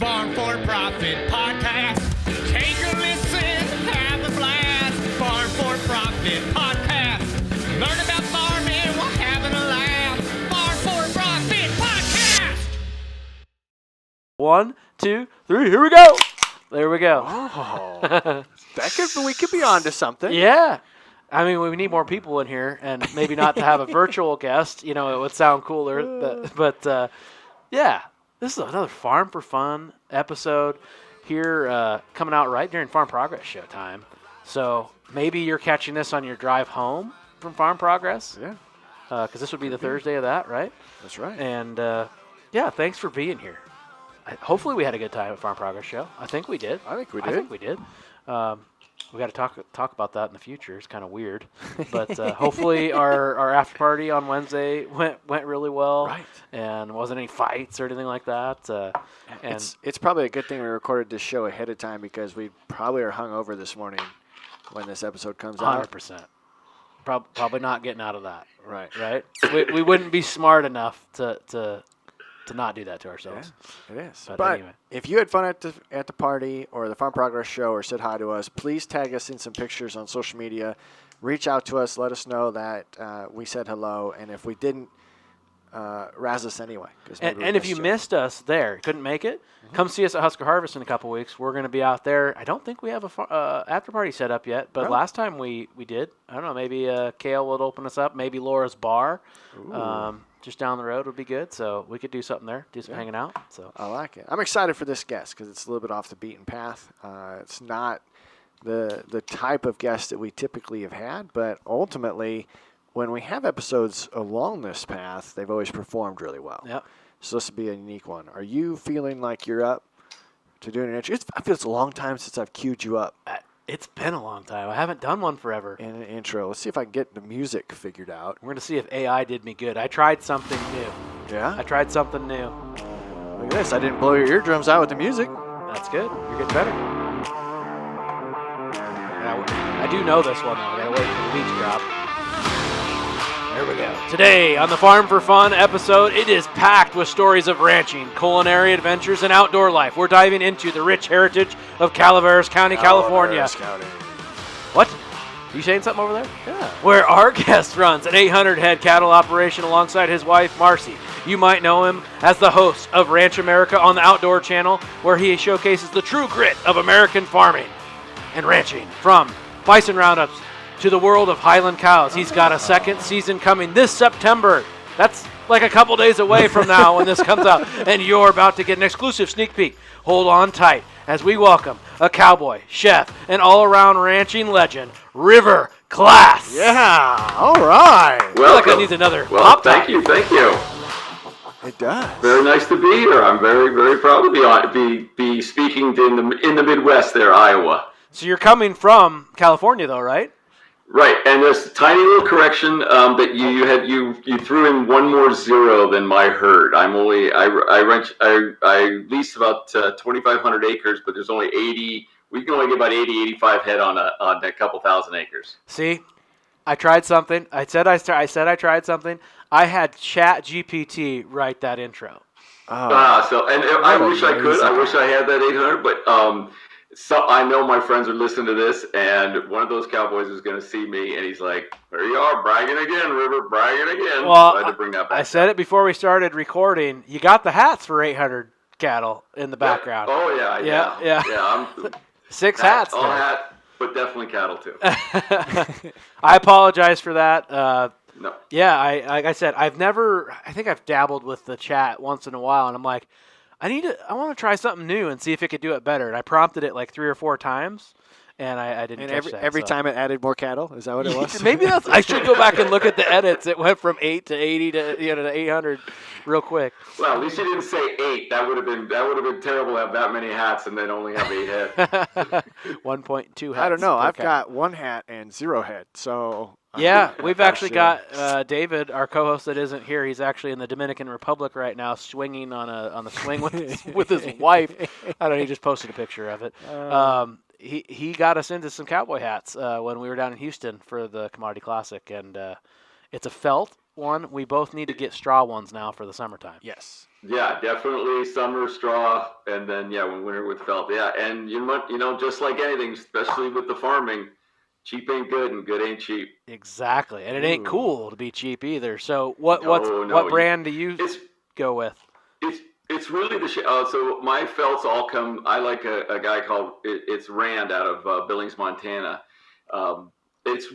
Farm4Profit podcast. Take a listen, have a blast. Farm4Profit podcast. Learn about farming while having a laugh. Farm4Profit podcast. 1, 2, 3, here we go. There we go. Oh, we could be on to something. Yeah. I mean, we need more people in here, and maybe not to have a virtual guest. You know, it would sound cooler. But yeah, this is another Farm for Fun episode here coming out right during Farm Progress show time. So maybe you're catching this on your drive home from Farm Progress. Yeah. Because this would be the Thursday of that, right? That's right. And, yeah, thanks for being here. Hopefully we had a good time at Farm Progress show. I think we did. I think we did. We got to talk about that in the future. It's kind of weird, but hopefully our after party on Wednesday went really well, right? And wasn't any fights or anything like that. And it's probably a good thing we recorded this show ahead of time because we probably are hungover this morning when this episode comes out. 100%. Probably not getting out of that. Right. We wouldn't be smart enough to not do that to ourselves. Yeah, it is. But anyway. If you had fun at the party or the Farm Progress show or said hi to us, please tag us in some pictures on social media. Reach out to us. Let us know that we said hello. And if we didn't, razz us anyway. And if you missed us there, couldn't make it, come see us at Husker Harvest in a couple weeks. We're going to be out there. I don't think we have a after party set up yet, but last time we did. I don't know, maybe Kale would open us up. Maybe Laura's Bar. Just down the road would be good, so we could do something there, do some hanging out. So I like it. I'm excited for this guest because it's a little bit off the beaten path. It's not the type of guest that we typically have had, but ultimately, when we have episodes along this path, they've always performed really well. Yep. So this would be a unique one. Are you feeling like you're up to doing an intro? I feel it's a long time since I've queued you up. It's been a long time. I haven't done one forever. In an intro. Let's see if I can get the music figured out. We're going to see if AI did me good. I tried something new. Yeah? I tried something new. Look at this. I didn't blow your eardrums out with the music. That's good. You're getting better. I do know this one, though. I got to wait for the beach drop. There we go. Today on the Farm for Fun episode, it is packed with stories of ranching, culinary adventures, and outdoor life. We're diving into the rich heritage of Calaveras County, California. County. What? You saying something over there? Yeah. Where our guest runs an 800-head cattle operation alongside his wife, Marcy. You might know him as the host of Ranch America on the Outdoor Channel, where he showcases the true grit of American farming and ranching, from bison roundups to the world of Highland cows. He's got a second season coming this September. That's like a couple days away from now when this comes out. And you're about to get an exclusive sneak peek. Hold on tight as we welcome a cowboy, chef, and all-around ranching legend, River Klass. Yeah, all right. I feel like I need another pop thank you. It does. Very nice to be here. I'm very, very proud to be speaking in the Midwest there, Iowa. So you're coming from California, though, right? Right, and there's a tiny little correction that you threw in one more zero than my herd. I lease about 2,500 acres, but there's only 80. We can only get about 85 head on a couple thousand acres. See, I tried something. I said I tried something. I had ChatGPT write that intro. I wish I could. I wish I had that 800, but. So I know my friends are listening to this, and one of those cowboys is going to see me, and he's like, "There you are, bragging again, River, bragging again." Well, so I had to bring that back. I said it before we started recording. You got the hats for 800 cattle in the background. Yeah. Oh yeah. I'm 6 hats. All hat, but definitely cattle too. I apologize for that. No. Yeah, like I said, I think I've dabbled with the chat once in a while, and I'm like, I want to try something new and see if it could do it better. And I prompted it like 3 or 4 times, and I didn't catch that. Every time it added more cattle? Is that what it was? Maybe I should go back and look at the edits. It went from 8 to 80 to 800 real quick. Well, at least you didn't say 8. That would have been terrible to have that many hats and then only have 8 head. 1.2 hats. I don't know. I've got 1 hat and 0 head, so... Yeah, we've actually got David, our co-host that isn't here. He's actually in the Dominican Republic right now, swinging on the swing with his wife. I don't know. He just posted a picture of it. He got us into some cowboy hats when we were down in Houston for the Commodity Classic, and it's a felt one. We both need to get straw ones now for the summertime. Yes. Yeah, definitely summer straw, and then winter with felt. Yeah, and just like anything, especially with the farming, cheap ain't good and good ain't cheap. Exactly, and it ain't Ooh. cool to be cheap either. So what No, brand do you it's go with? it's really the so my felts all come. I like a guy called it's Rand out of Billings, Montana. It's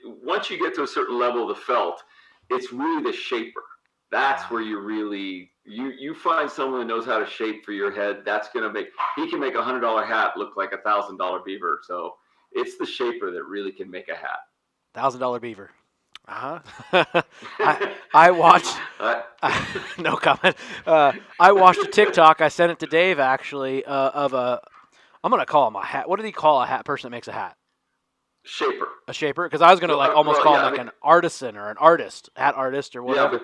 once you get to a certain level of the felt, it's really the shaper. That's where you really you find someone who knows how to shape for your head. That's gonna he can make $100 hat look like $1,000 beaver. So it's the shaper that really can make a hat. $1,000 beaver. Uh-huh. I watched. No comment. I watched a TikTok. I sent it to Dave actually of a. I'm gonna call him a hat. What did he call a hat person that makes a hat? Shaper. A shaper? Because I was gonna almost call him an artisan or an artist, hat artist or whatever.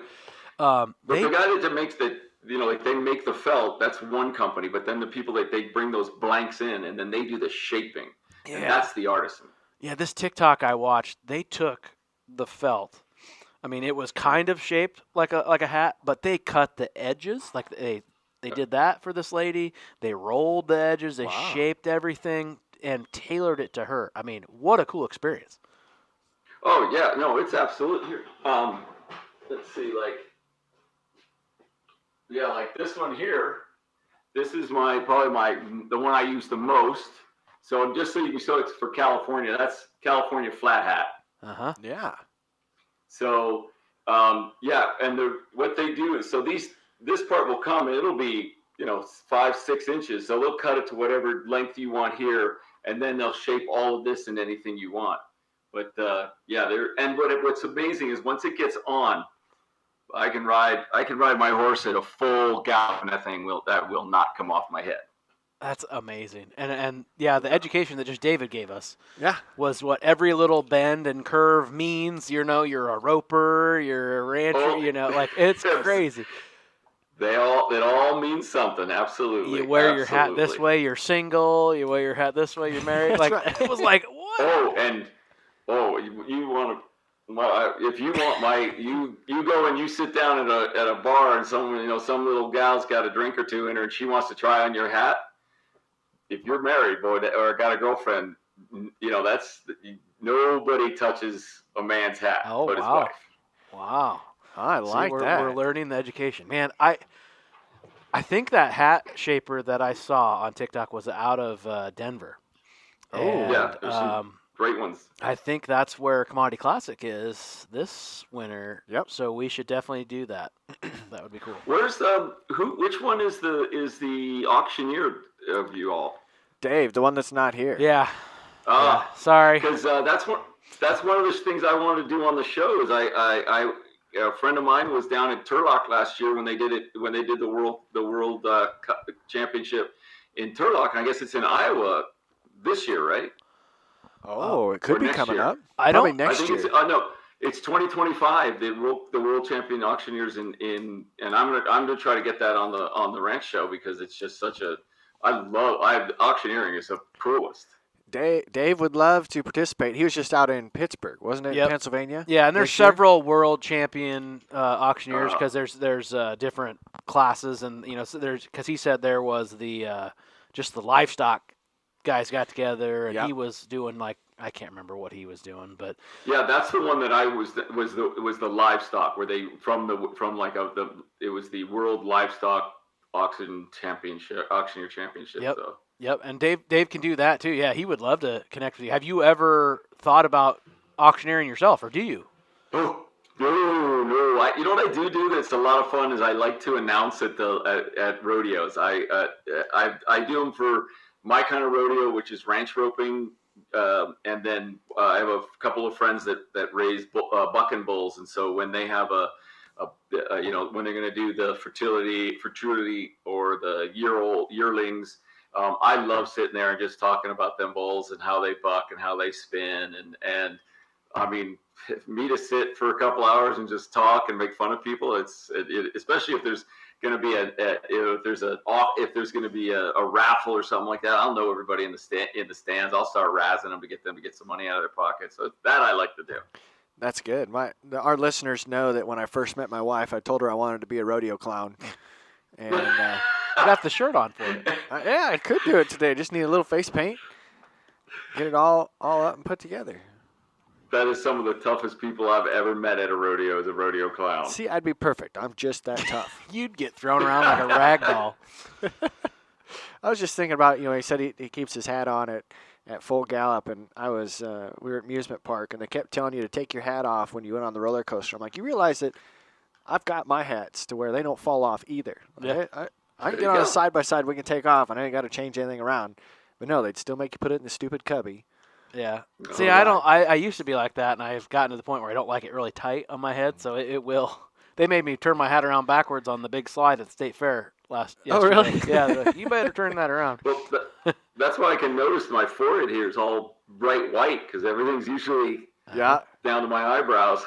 Yeah, but the guy that makes they make the felt. That's one company, but then the people that they bring those blanks in, and then they do the shaping. Yeah. And that's the artisan. Yeah, this TikTok I watched, they took the felt. I mean, it was kind of shaped like a hat, but they cut the edges. Like they did that for this lady. They rolled the edges. They shaped everything and tailored it to her. I mean, what a cool experience. Oh yeah, no, it's absolutely. Let's see, like this one here. This is probably the one I use the most. So just so it's for California. That's California flat hat. Yeah. So and what they do is this part will come and it'll be 5-6 inches. So they'll cut it to whatever length you want here, and then they'll shape all of this into anything you want. But what's amazing is once it gets on, I can ride my horse at a full gallop, and that will not come off my head. That's amazing. And the education that just David gave us was what every little bend and curve means. You're a roper, you're a rancher, it's crazy. It all means something, absolutely. You wear your hat this way, you're single. You wear your hat this way, you're married. It was like, what? You want to. Well, if you want you go and you sit down at a bar and some little gal's got a drink or two in her and she wants to try on your hat. If you're married, boy, or got a girlfriend, that's nobody touches a man's hat but his wife. Wow. I like that. We're learning the education. Man, I think that hat shaper that I saw on TikTok was out of Denver. There's some great ones. I think that's where Commodity Classic is this winter. Yep. So we should definitely do that. That would be cool. Where's which one is the auctioneer of you all? Dave, the one that's not here. Yeah. Sorry. Because that's one of the things I wanted to do on the show. Is a friend of mine was down at Turlock last year when they did the world championship in Turlock. I guess it's in Iowa this year, right? Oh, it could be coming up. Probably next year. It's 2025. The world champion auctioneers and I'm gonna try to get that on the ranch show because it's just such a auctioneering is the coolest. Dave would love to participate. He was just out in Pittsburgh, wasn't it? Pennsylvania. Yeah, and there's several world champion auctioneers because there's different classes and so there's because he said there was the just the livestock guys got together and he was doing I can't remember what he was doing, but that's the one that I was the livestock where they it was the World Livestock Auctioneer Championship. Yep. So. Yep, and Dave can do that too. Yeah, he would love to connect with you. Have you ever thought about auctioneering yourself, or do you? Oh, no. You know what I do that's a lot of fun is I like to announce at rodeos. I do them for my kind of rodeo, which is ranch roping, and then I have a couple of friends that raise bucking bulls, and so when they have when they're going to do the fertility or the yearlings. I love sitting there and just talking about them bulls and how they buck and how they spin and I mean, me to sit for a couple hours and just talk and make fun of people. Especially if there's going to be if there's going to be a raffle or something like that. I'll know everybody in the stands. I'll start razzing them to get some money out of their pockets. So that I like to do. That's good. Our listeners know that when I first met my wife, I told her I wanted to be a rodeo clown. And I got the shirt on for you. yeah, I could do it today. Just need a little face paint. Get it all up and put together. That is some of the toughest people I've ever met at a rodeo as a rodeo clown. See, I'd be perfect. I'm just that tough. You'd get thrown around like a rag doll. I was just thinking about, he said he keeps his hat on at full gallop, and we were at Amusement Park, and they kept telling you to take your hat off when you went on the roller coaster. I'm like, you realize that I've got my hats to where they don't fall off either. Yeah. I can get on a side-by-side, we can take off, and I ain't got to change anything around. But no, they'd still make you put it in the stupid cubby. Yeah. See, I used to be like that, and I've gotten to the point where I don't like it really tight on my head, so it will. They made me turn my hat around backwards on the big slide at State Fair yesterday. Oh, really? Yeah, like, you better turn that around. Well, that's why I can notice my forehead here is all bright white, because everything's usually down to my eyebrows.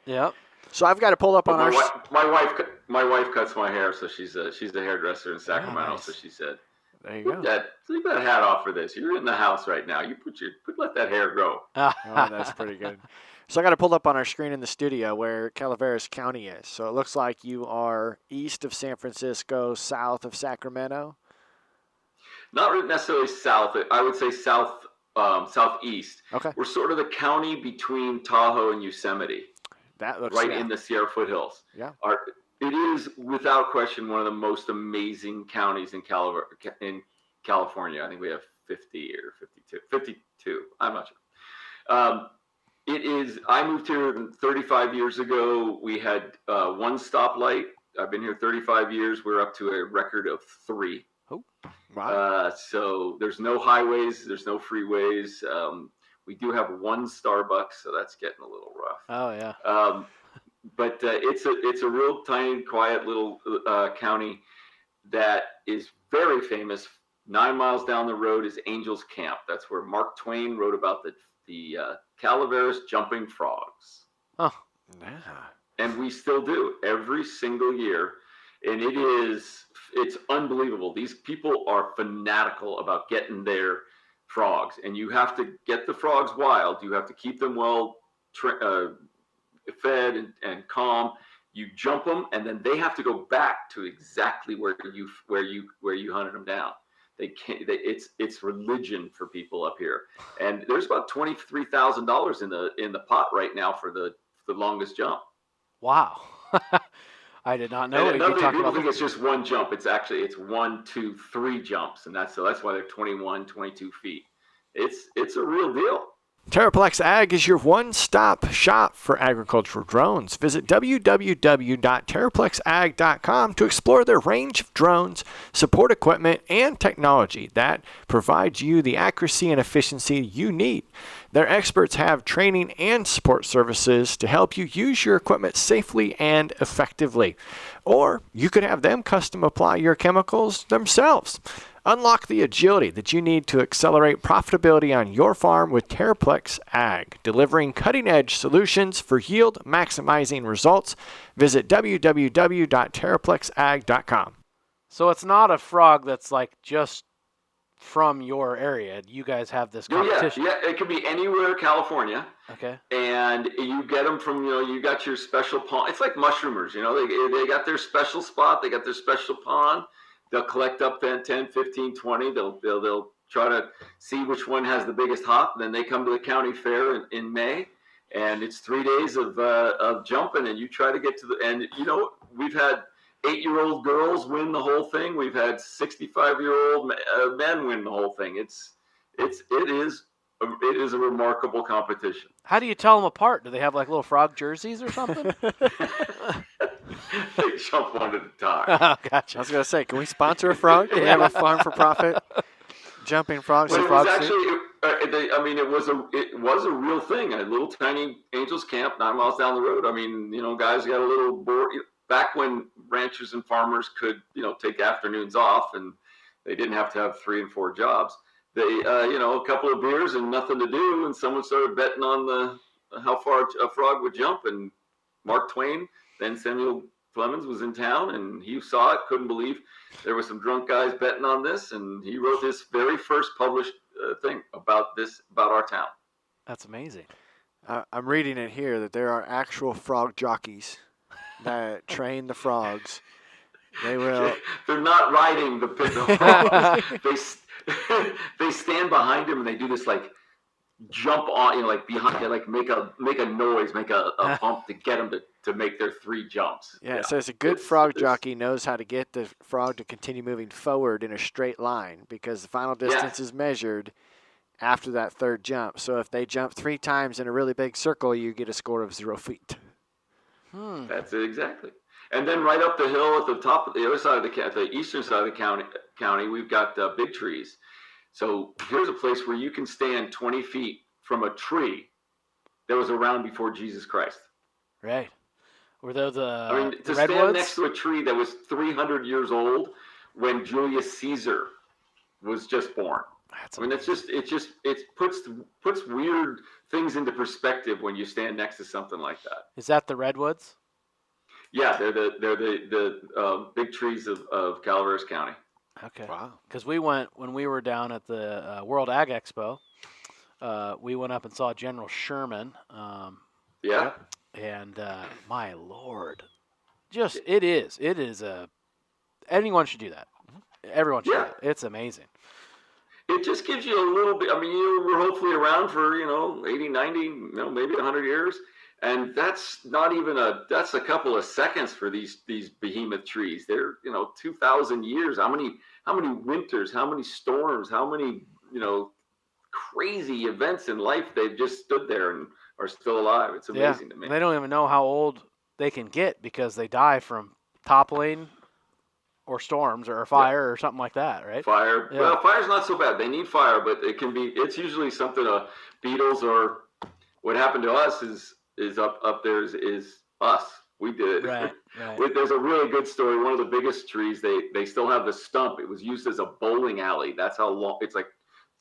Yep. So I've got to pull up on my wife cuts my hair, so she's a hairdresser in Sacramento. Nice. So she said, there you go. Leave that hat off for this. You're in the house right now. Let that hair grow. Oh, that's pretty good. So I got to pull up on our screen in the studio where Calaveras County is. So it looks like you are east of San Francisco, south of Sacramento. Not necessarily south. I would say southeast. Okay. We're sort of the county between Tahoe and Yosemite. That looks right in the Sierra foothills. Yeah. It is without question one of the most amazing counties in California. I think we have 50 or 52. I'm not sure. It is. I moved here 35 years ago. We had one stoplight. I've been here 35 years. We're up to a record of 3. Oh, wow. So there's no highways. There's no freeways. We do have one Starbucks, so that's getting a little rough. Oh, yeah. But it's a real tiny, quiet little county that is very famous. 9 miles down the road is Angels Camp. That's where Mark Twain wrote about the Calaveras jumping frogs. Oh, yeah. And we still do every single year. And it's unbelievable. These people are fanatical about getting their frogs. And you have to get the frogs wild. You have to keep them well fed and calm. You jump them, and then they have to go back to exactly where you hunted them down. They can't. It's religion for people up here, and there's about $23,000 in the pot right now for the longest jump. Wow. I did not know. People think it's just one jump. It's 1, 2, 3 jumps, and that's why they're 21, 22 feet. It's a real deal. TerraPlex Ag is your one-stop shop for agricultural drones. Visit www.terraplexag.com to explore their range of drones, support equipment, and technology that provides you the accuracy and efficiency you need. Their experts have training and support services to help you use your equipment safely and effectively. Or you could have them custom apply your chemicals themselves. Unlock the agility that you need to accelerate profitability on your farm with TerraPlex Ag, delivering cutting-edge solutions for yield maximizing results. Visit www.terraplexag.com. So it's not a frog that's like just from your area. You guys have this competition. Yeah, it could be anywhere in California. Okay. And you get them from, you got your special pond. It's like mushroomers, they got their special spot. They got their special pond. They'll collect up 10, 15, 20. They'll try to see which one has the biggest hop. Then they come to the county fair in May, and it's 3 days of jumping. And you try to get to we've had 8-year-old girls win the whole thing. We've had 65-year-old men win the whole thing. It is a remarkable competition. How do you tell them apart? Do they have like little frog jerseys or something? They jump one at a time. Oh, gotcha. I was going to say, can we sponsor a frog? Can we have a Farm4Profit jumping frogs? Well, it was actually, it was a real thing. A little tiny Angels Camp 9 miles down the road. Guys got a little bored. Back when ranchers and farmers could, take afternoons off and they didn't have to have 3 and 4 jobs. They, a couple of beers and nothing to do, and someone started betting on how far a frog would jump. And Mark Twain, then Samuel Clemens, was in town, and he saw it, couldn't believe there were some drunk guys betting on this, and he wrote this very first published thing about our town. That's amazing. I'm reading it here that there are actual frog jockeys that train the frogs. They will. They're not riding the frogs. They stand behind him and they do this like jump on, like behind, like make a noise, make a pump to get them to make their 3 jumps. Yeah, so it's a good frog jockey knows how to get the frog to continue moving forward in a straight line because the final distance is measured after that 3rd jump. So if they jump 3 times in a really big circle, you get a score of 0 feet. That's it exactly. And then right up the hill at the top, the other side of the eastern side of the county, we've got big trees. So here's a place where you can stand 20 feet from a tree that was around before Jesus Christ. Right. Were those to the stand redwoods? next to a tree that was 300 years old when Julius Caesar was just born. It puts weird things into perspective when you stand next to something like that. Is that the redwoods? Yeah, they're the big trees of Calaveras County. Okay. Wow. Because when we were down at the World Ag Expo, we went up and saw General Sherman. Yeah. And my Lord, it is anyone should do that. Everyone should do it. It's amazing. It just gives you a little bit. I mean, we're hopefully around for 80, 90, maybe 100 years. And that's not even that's a couple of seconds for these behemoth trees. They're 2,000 years. How many winters? How many storms? How many crazy events in life they've just stood there and are still alive. It's amazing to me. And they don't even know how old they can get because they die from toppling or storms or fire or something like that, right? Fire. Yeah. Well, fire's not so bad. They need fire, but it's usually something beetles or what happened to us is up there is us. We did it. Right. There's a really good story. One of the biggest trees, they still have the stump. It was used as a bowling alley. That's how long. It's like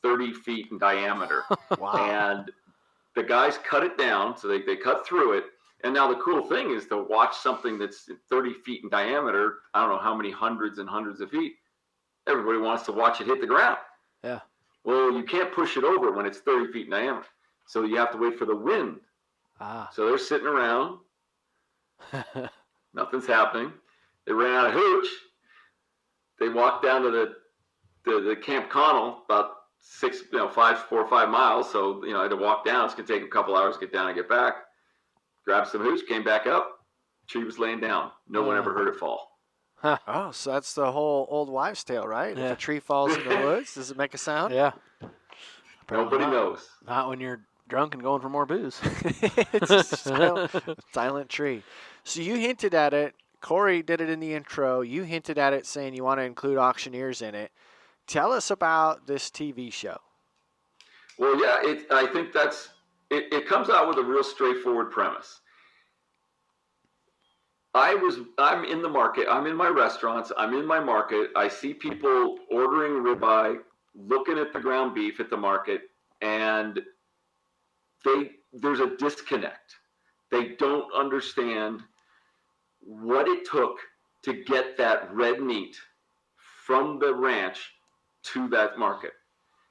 30 feet in diameter. Wow. And the guys cut it down, so they cut through it. And now the cool thing is to watch something that's 30 feet in diameter, I don't know how many hundreds and hundreds of feet. Everybody wants to watch it hit the ground. Yeah. Well, you can't push it over when it's 30 feet in diameter. So you have to wait for the wind. So they're sitting around. Nothing's happening. They ran out of hooch. They walked down to the Camp Connell, about 4 or 5 miles. So, I had to walk down. It's going to take a couple hours to get down and get back. Grabbed some hooch, came back up. Tree was laying down. No one ever heard it fall. Huh. Oh, so that's the whole old wives' tale, right? Yeah. If a tree falls in the woods, does it make a sound? Yeah. Nobody knows. Not when you're drunk and going for more booze. It's a silent tree. So you hinted at it. Corey did it in the intro. You hinted at it saying you want to include auctioneers in it. Tell us about this TV show. Well, yeah, I think it comes out with a real straightforward premise. I'm in the market. I'm in my restaurants. I'm in my market. I see people ordering ribeye, looking at the ground beef at the market, and there's a disconnect. They don't understand what it took to get that red meat from the ranch to that market.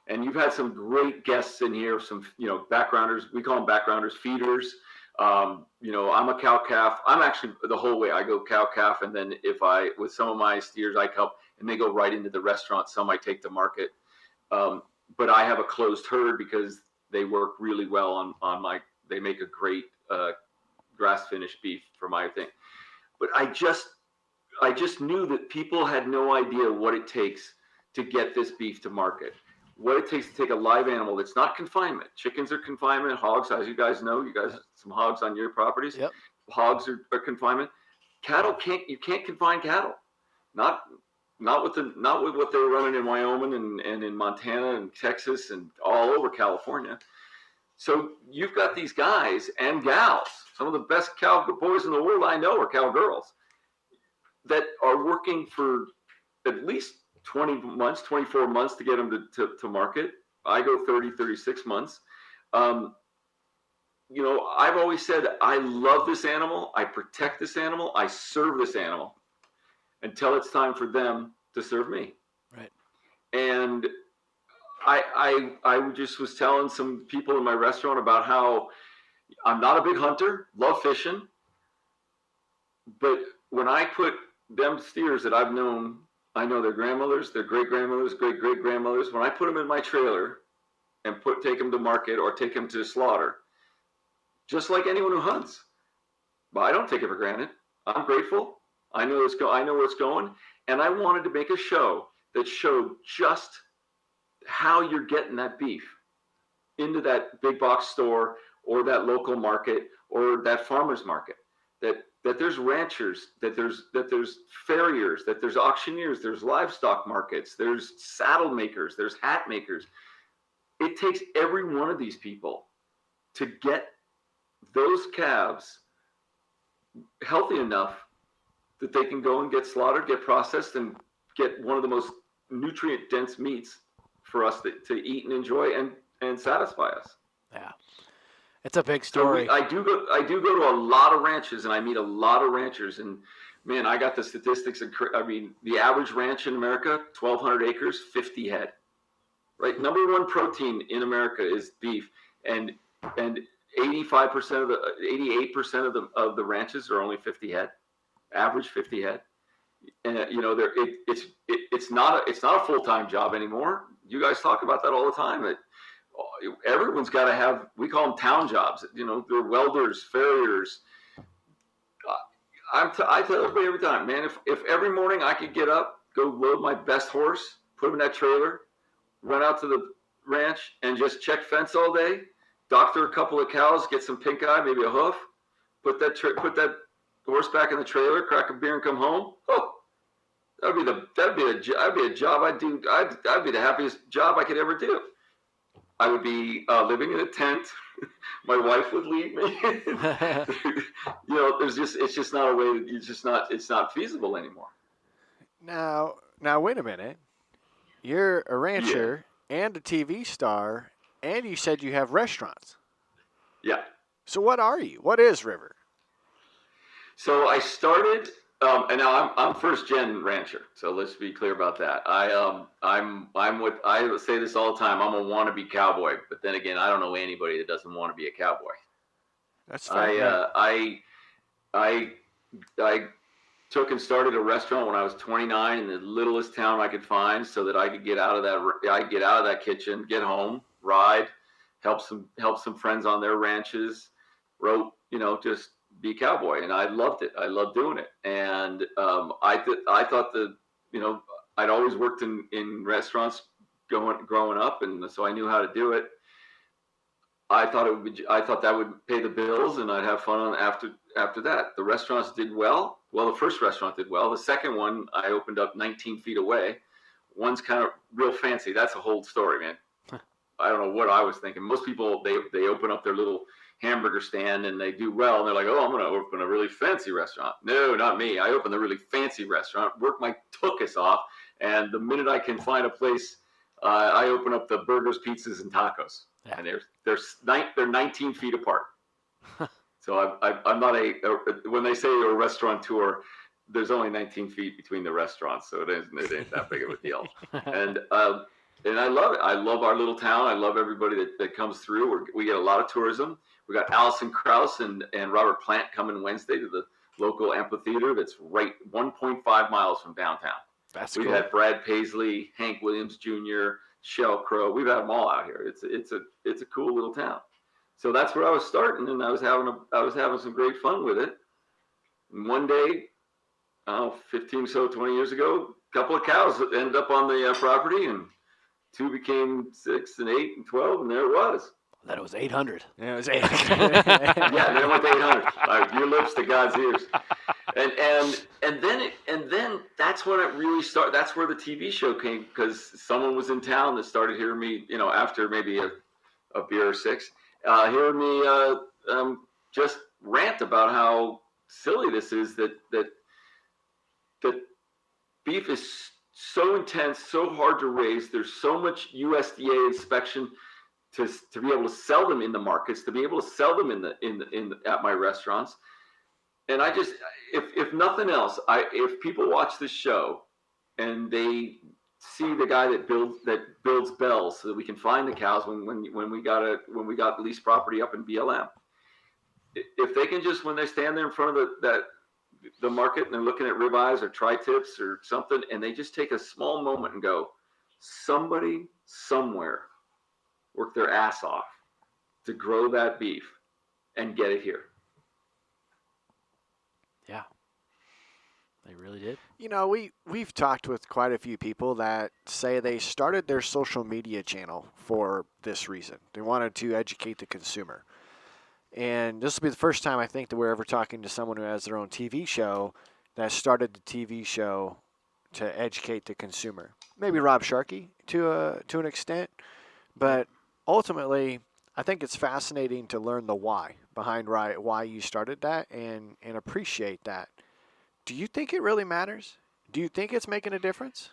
And you've had some great guests in here, some backgrounders. We call them backgrounders, feeders. I'm a cow calf. I'm actually the whole way. I go cow calf, and then with some of my steers, I help, and they go right into the restaurant. Some I take to market, but I have a closed herd because they work really well on my. They make a great grass finished beef for my thing. But I just knew that people had no idea what it takes to get this beef to market. What it takes to take a live animal that's not confinement. Chickens are confinement. Hogs, as you guys know, some hogs on your properties. Yep. Hogs are confinement. Cattle you can't confine cattle. Not with what they're running in Wyoming and in Montana and Texas and all over California. So you've got these guys and gals, some of the best cowboys in the world I know are cowgirls, that are working for at least 20 months, 24 months to get them to market. I go 30, 36 months. I've always said, I love this animal. I protect this animal. I serve this animal until it's time for them to serve me. Right. And I just was telling some people in my restaurant about how, I'm not a big hunter, love fishing, but when I put them steers that I've known, I know their grandmothers, their great-grandmothers, great-great-grandmothers, when I put them in my trailer and take them to market or take them to slaughter, just like anyone who hunts, but I don't take it for granted. I'm grateful. I know where it's going, and I wanted to make a show that showed just how you're getting that beef into that big box store or that local market or that farmer's market. That there's ranchers, that there's farriers, that there's auctioneers, there's livestock markets, there's saddle makers, there's hat makers. It takes every one of these people to get those calves healthy enough that they can go and get slaughtered, get processed, and get one of the most nutrient-dense meats for us to eat and enjoy and satisfy us. Yeah. It's a big story. So I do go to a lot of ranches, and I meet a lot of ranchers. And man, I got the statistics. I mean, the average ranch in America, 1,200 acres, 50 head. Right, number one protein in America is beef, and 88% of the ranches are only 50 head, average 50 head. And it's not a full-time job anymore. You guys talk about that all the time. Everyone's got to have, we call them town jobs. They're welders, farriers. I tell everybody every time, man, if every morning I could get up, go load my best horse, put him in that trailer, run out to the ranch and just check fence all day, doctor a couple of cows, get some pink eye, maybe a hoof, put that horse back in the trailer, crack a beer, and come home. Oh, that'd be a job I'd do. I'd be the happiest job I could ever do. I would be living in a tent. My wife would leave me. It's just not a way. It's not feasible anymore. Now, wait a minute. You're a rancher and a TV star, and you said you have restaurants. Yeah. So what are you? What is River? So I started, and now I'm first gen rancher. So let's be clear about that. I'm what I say this all the time. I'm a wannabe cowboy, but then again, I don't know anybody that doesn't want to be a cowboy. That's fair. I took and started a restaurant when I was 29 in the littlest town I could find, so that I could get out of that kitchen, get home, ride, help some friends on their ranches, rope, just be a cowboy. And I loved it. I loved doing it. And I thought I'd always worked in restaurants growing up, and so I knew how to do it. I thought that would pay the bills, and I'd have fun after that. The restaurants did well. Well, the first restaurant did well. The second one I opened up 19 feet away. One's kind of real fancy. That's a whole story, man. I don't know what I was thinking. Most people, they open up their little hamburger stand and they do well, and they're like, oh, I'm going to open a really fancy restaurant. No, not me. I opened a really fancy restaurant, work my tuchus off, and the minute I can find a place, I open up the burgers, pizzas, and tacos. Yeah. And they're 19 feet apart. So I'm not when they say you're a restaurateur, there's only 19 feet between the restaurants, so it ain't that big of a deal. And I love it. I love our little town. I love everybody that comes through. We get a lot of tourism. We got Allison Krauss and Robert Plant coming Wednesday to the local amphitheater that's right 1.5 miles from downtown. That's We've cool. had Brad Paisley, Hank Williams Jr., Shell Crow. We've had them all out here. It's a cool little town. So that's where I was starting, and I was having some great fun with it. And one day, 20 years ago, a couple of cows ended up on the property, and 2 became 6 and 8 and 12, and there it was. Then it was 800. Yeah, it was 800. Yeah, then it went to 800. Your lips to God's ears. And then that's when it really started. That's where the TV show came, because someone was in town that started hearing me, after maybe a beer or 6, hearing me just rant about how silly this is, that beef is so intense, so hard to raise. There's so much USDA inspection to be able to sell them in the markets, to be able to sell them at my restaurants. And I just, if nothing else, if people watch this show and they see the guy that builds bells so that we can find the cows when we got leased property up in BLM, if they can just, when they stand there in front of the market and they're looking at ribeyes or tri-tips or something, and they just take a small moment and go, somebody somewhere worked their ass off to grow that beef and get it here. Yeah. They really did. You know, we've talked with quite a few people that say they started their social media channel for this reason. They wanted to educate the consumer. And this will be the first time I think that we're ever talking to someone who has their own TV show that started the TV show to educate the consumer. Maybe Rob Sharkey to an extent, but ultimately I think it's fascinating to learn the why behind why you started that and appreciate that. Do you think it really matters? Do you think it's making a difference?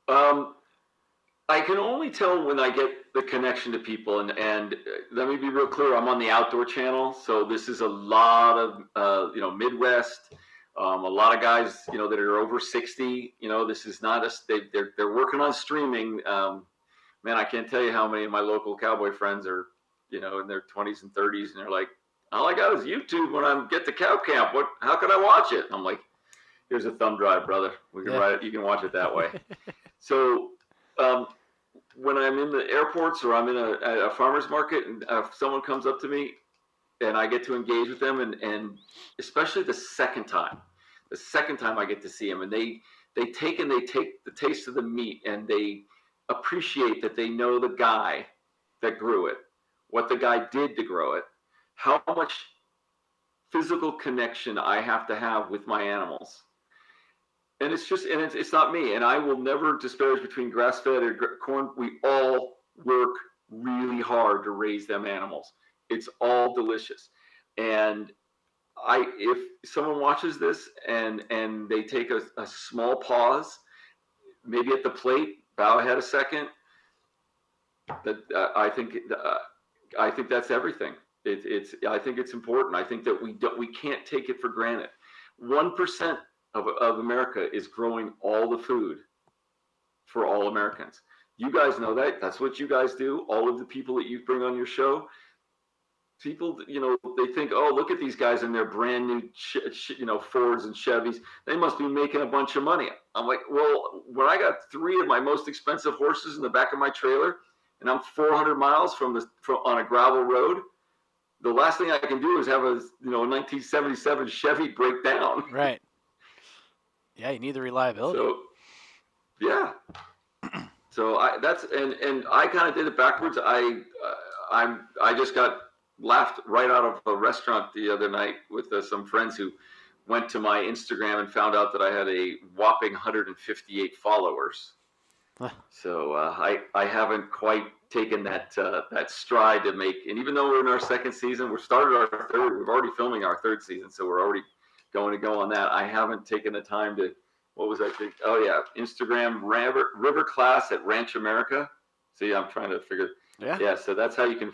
I can only tell when I get the connection to people, and let me be real clear. I'm on the outdoor channel, so this is a lot of Midwest. A lot of guys that are over 60. This is not they're working on streaming. Man, I can't tell you how many of my local cowboy friends are in their 20s and 30s, and they're like, all I got is YouTube when I get to cow camp. How can I watch it? I'm like, here's a thumb drive, brother. We can write it. You can watch it that way. So when I'm in the airports or I'm in a farmer's market and someone comes up to me and I get to engage with them, and especially the second time I get to see them, and they take the taste of the meat and they appreciate that they know the guy that grew it, what the guy did to grow it, how much physical connection I have to have with my animals. And it's not me. And I will never disparage between grass-fed or corn. We all work really hard to raise them animals. It's all delicious. And if someone watches this and they take a small pause, maybe at the plate, bow ahead a second, I think that's everything. I think it's important. I think that we can't take it for granted. 1% of America is growing all the food for all Americans. You guys know that. That's what you guys do. All of the people that you bring on your show, people, they think, oh, look at these guys in their brand new, Fords and Chevys. They must be making a bunch of money. I'm like, well, when I got 3 of my most expensive horses in the back of my trailer, and I'm 400 miles on a gravel road, the last thing I can do is have a 1977 Chevy break down. Right. Yeah, you need the reliability. So, yeah. So I kind of did it backwards. I just got laughed right out of a restaurant the other night with some friends who went to my Instagram and found out that I had a whopping 158 followers. Huh. So I haven't quite taken that stride to make. And even though we're in our second season, we've started our third. We're already filming our third season, so we're already going to go on that. I haven't taken the time to. What was I thinking? Oh yeah, Instagram River Klass at Ranch America. See, I'm trying to figure. Yeah. So that's how you can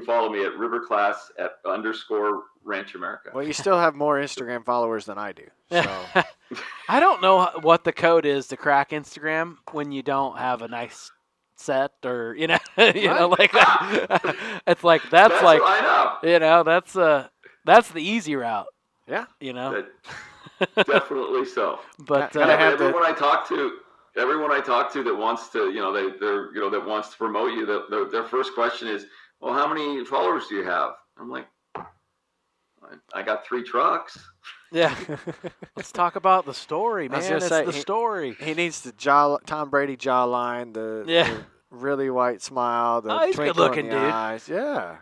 follow me at River Klass at _ Ranch America. Well, you still have more Instagram followers than I do. So I don't know what the code is to crack Instagram when you don't have a nice set or like it's like that's like that's the easy route. Yeah. Definitely so. But everyone I talk to that wants to, that wants to promote you, their first question is, well, how many followers do you have? I'm like, I got 3 trucks. Yeah. Let's talk about the story, man. It's the story. He needs the Tom Brady jawline, the really white smile, the twinkle in the eyes. Yeah.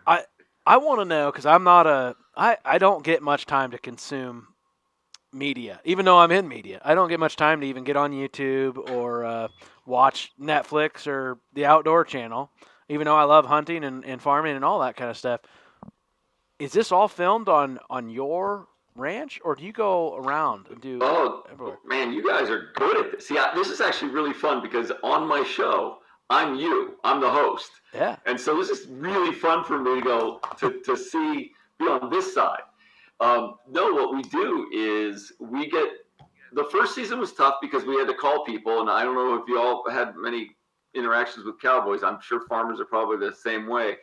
I want to know, because I don't get much time to consume media, even though I'm in media. I don't get much time to even get on YouTube or watch Netflix or the Outdoor Channel, even though I love hunting and farming and all that kind of stuff. Is this all filmed on your ranch, or do you go around and do everywhere? Man, you guys are good at this. See, this is actually really fun because on my show, I'm the host. Yeah. And so this is really fun for me to go to be on this side. No, what we do is the first season was tough because we had to call people, and I don't know if you all had many interactions with cowboys. I'm sure farmers are probably the same way.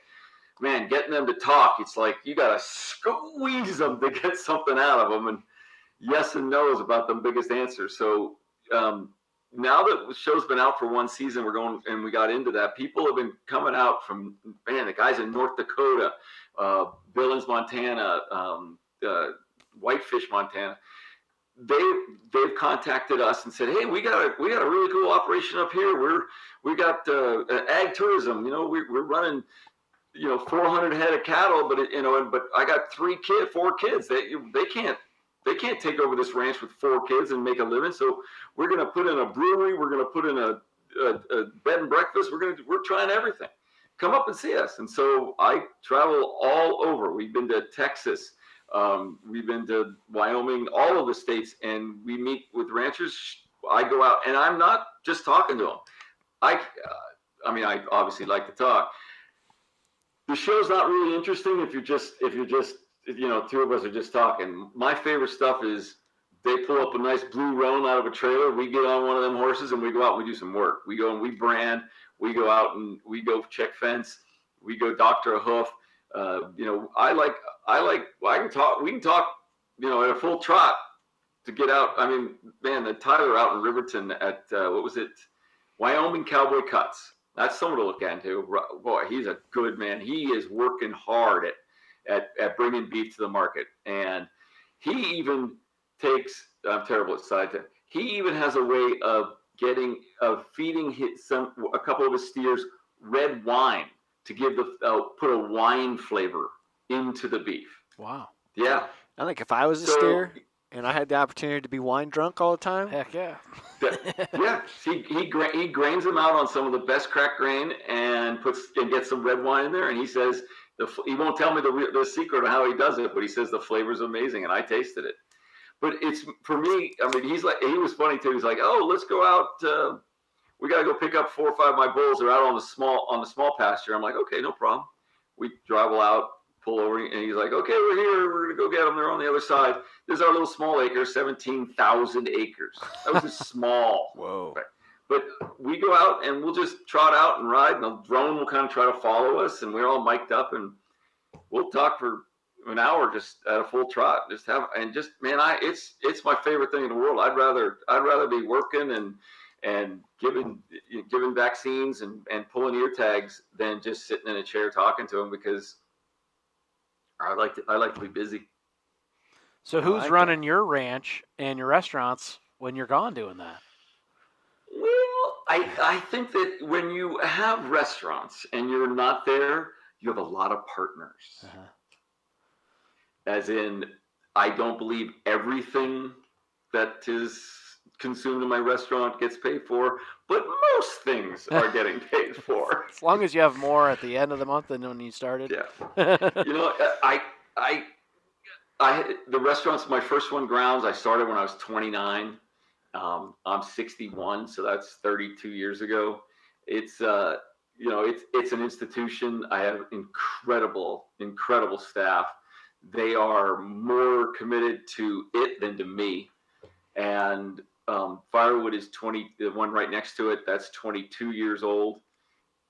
man, getting them to talk, it's like you got to squeeze them to get something out of them. And yes and no is about the biggest answer. So now that the show's been out for one season, we got into that. People have been coming out from, man, the guys in North Dakota, Billings, Montana, Whitefish, Montana. They've contacted us and said, hey, we got a really cool operation up here. We got ag tourism. We're running 400 head of cattle, but but I got 4 kids. They can't take over this ranch with 4 kids and make a living. So we're going to put in a brewery. We're going to put in a bed and breakfast. We're trying everything. Come up and see us. And so I travel all over. We've been to Texas. We've been to Wyoming, all of the states, and we meet with ranchers. I go out, and I'm not just talking to them. I obviously like to talk. The show's not really interesting if you're just 2 of us are just talking. My favorite stuff is they pull up a nice blue roan out of a trailer. We get on one of them horses and we go out and we do some work. We go and we brand. We go out and we go check fence. We go doctor a hoof. I can talk. We can talk. At a full trot to get out. I mean, man, the Tyler out in Riverton at Wyoming Cowboy Cuts. That's someone to look into. Boy, he's a good man. He is working hard at bringing beef to the market, and he even takes. I'm terrible at side. He even has a way of feeding a couple of his steers red wine to give put a wine flavor into the beef. Wow. Yeah. I think if I was a steer and I had the opportunity to be wine drunk all the time, Heck yeah. Yeah. He grains them out on some of the best cracked grain and gets some red wine in there. And he says he won't tell me the secret of how he does it, but he says the flavor's amazing, and I tasted it. But it's for me. I mean, he was funny too. He's like, oh, let's go out. We got to go pick up 4 or 5 of my bulls. They're out on the small pasture. I'm like, okay, no problem. We travel out, pull over, and he's like, okay, we're here. We're going to go get them. They're on the other side. There's our little small acre, 17,000 acres. That was just small. Whoa. Right. But we go out and we'll just trot out and ride, and the drone will kind of try to follow us, and we're all mic'd up, and we'll talk for an hour just at a full trot. It's my favorite thing in the world. I'd rather be working and giving vaccines and pulling ear tags than just sitting in a chair talking to them, because I like to be busy. So who's running your ranch and your restaurants when you're gone doing that? Well, I think that when you have restaurants and you're not there, you have a lot of partners. Uh-huh. As in, I don't believe everything that is consumed in my restaurant gets paid for, but most things are getting paid for. As long as you have more at the end of the month than when you started. Yeah. The restaurant's my first one, Grounds. I started when I was 29. I'm 61, so that's 32 years ago. It's an institution. I have incredible staff. They are more committed to it than to me. And Firewood is 20. The one right next to it, that's 22 years old.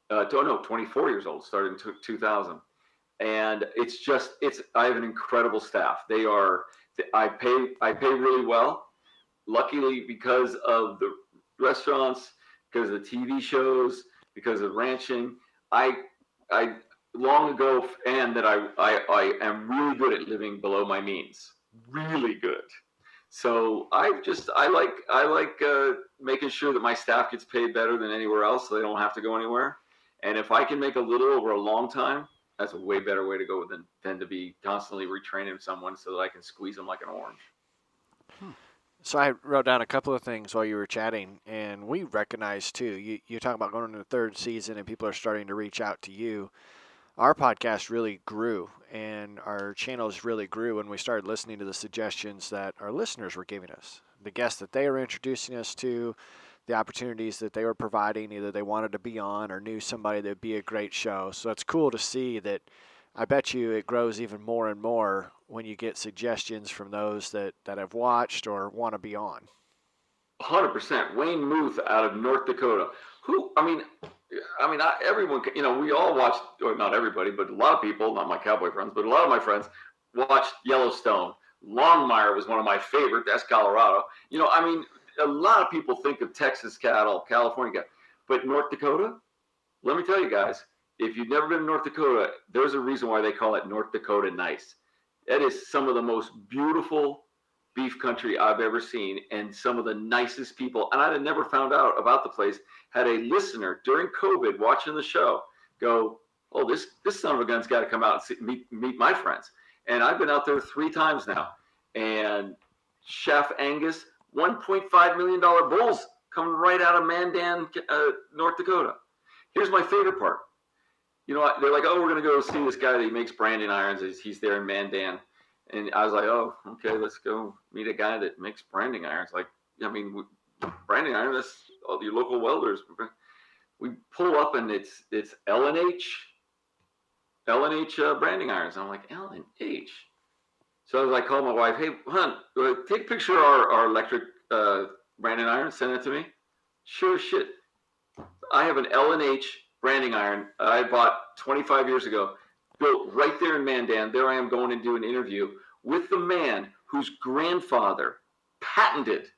24 years old. Started in 2000. And I have an incredible staff. I pay really well. Luckily, because of the restaurants, because of the TV shows, because of ranching, I long ago, and that I am really good at living below my means. Really good. So I like making sure that my staff gets paid better than anywhere else, so they don't have to go anywhere. And if I can make a little over a long time, that's a way better way to go than to be constantly retraining someone so that I can squeeze them like an orange. So I wrote down a couple of things while you were chatting, and we recognize too. You talk about going into the 3rd season, and people are starting to reach out to you. Our podcast really grew, and our channels really grew when we started listening to the suggestions that our listeners were giving us, the guests that they were introducing us to, the opportunities that they were providing. Either they wanted to be on or knew somebody that would be a great show. So it's cool to see that. I bet you it grows even more and more when you get suggestions from those that have watched or want to be on. 100%. Wayne Muth out of North Dakota. I mean, everyone, we all watched, or not everybody, but a lot of people, not my cowboy friends, but a lot of my friends watched Yellowstone. Longmire was one of my favorite. That's Colorado. I mean, a lot of people think of Texas cattle, California cattle, but North Dakota, let me tell you guys, if you've never been to North Dakota, there's a reason why they call it North Dakota nice. That is some of the most beautiful beef country I've ever seen, and some of the nicest people. And I had never found out about the place. Had a listener during COVID watching the show go, "Oh, this son of a gun's got to come out and meet my friends." And I've been out there 3 times now. And Chef Angus, $1.5 million bulls coming right out of Mandan, North Dakota. Here's my favorite part. They're like, "Oh, we're going to go see this guy that makes branding irons. He's there in Mandan." And I was like, "Oh, okay, let's go meet a guy that makes branding irons." Like, I mean, branding iron, that's all your local welders. We pull up and it's L&H branding irons. And I'm like, L&H? So I was like, called my wife, "Hey, hon, take a picture of our electric branding iron, send it to me." Sure shit. I have an L&H branding iron I bought 25 years ago, built right there in Mandan. There I am going to do an interview with the man whose grandfather patented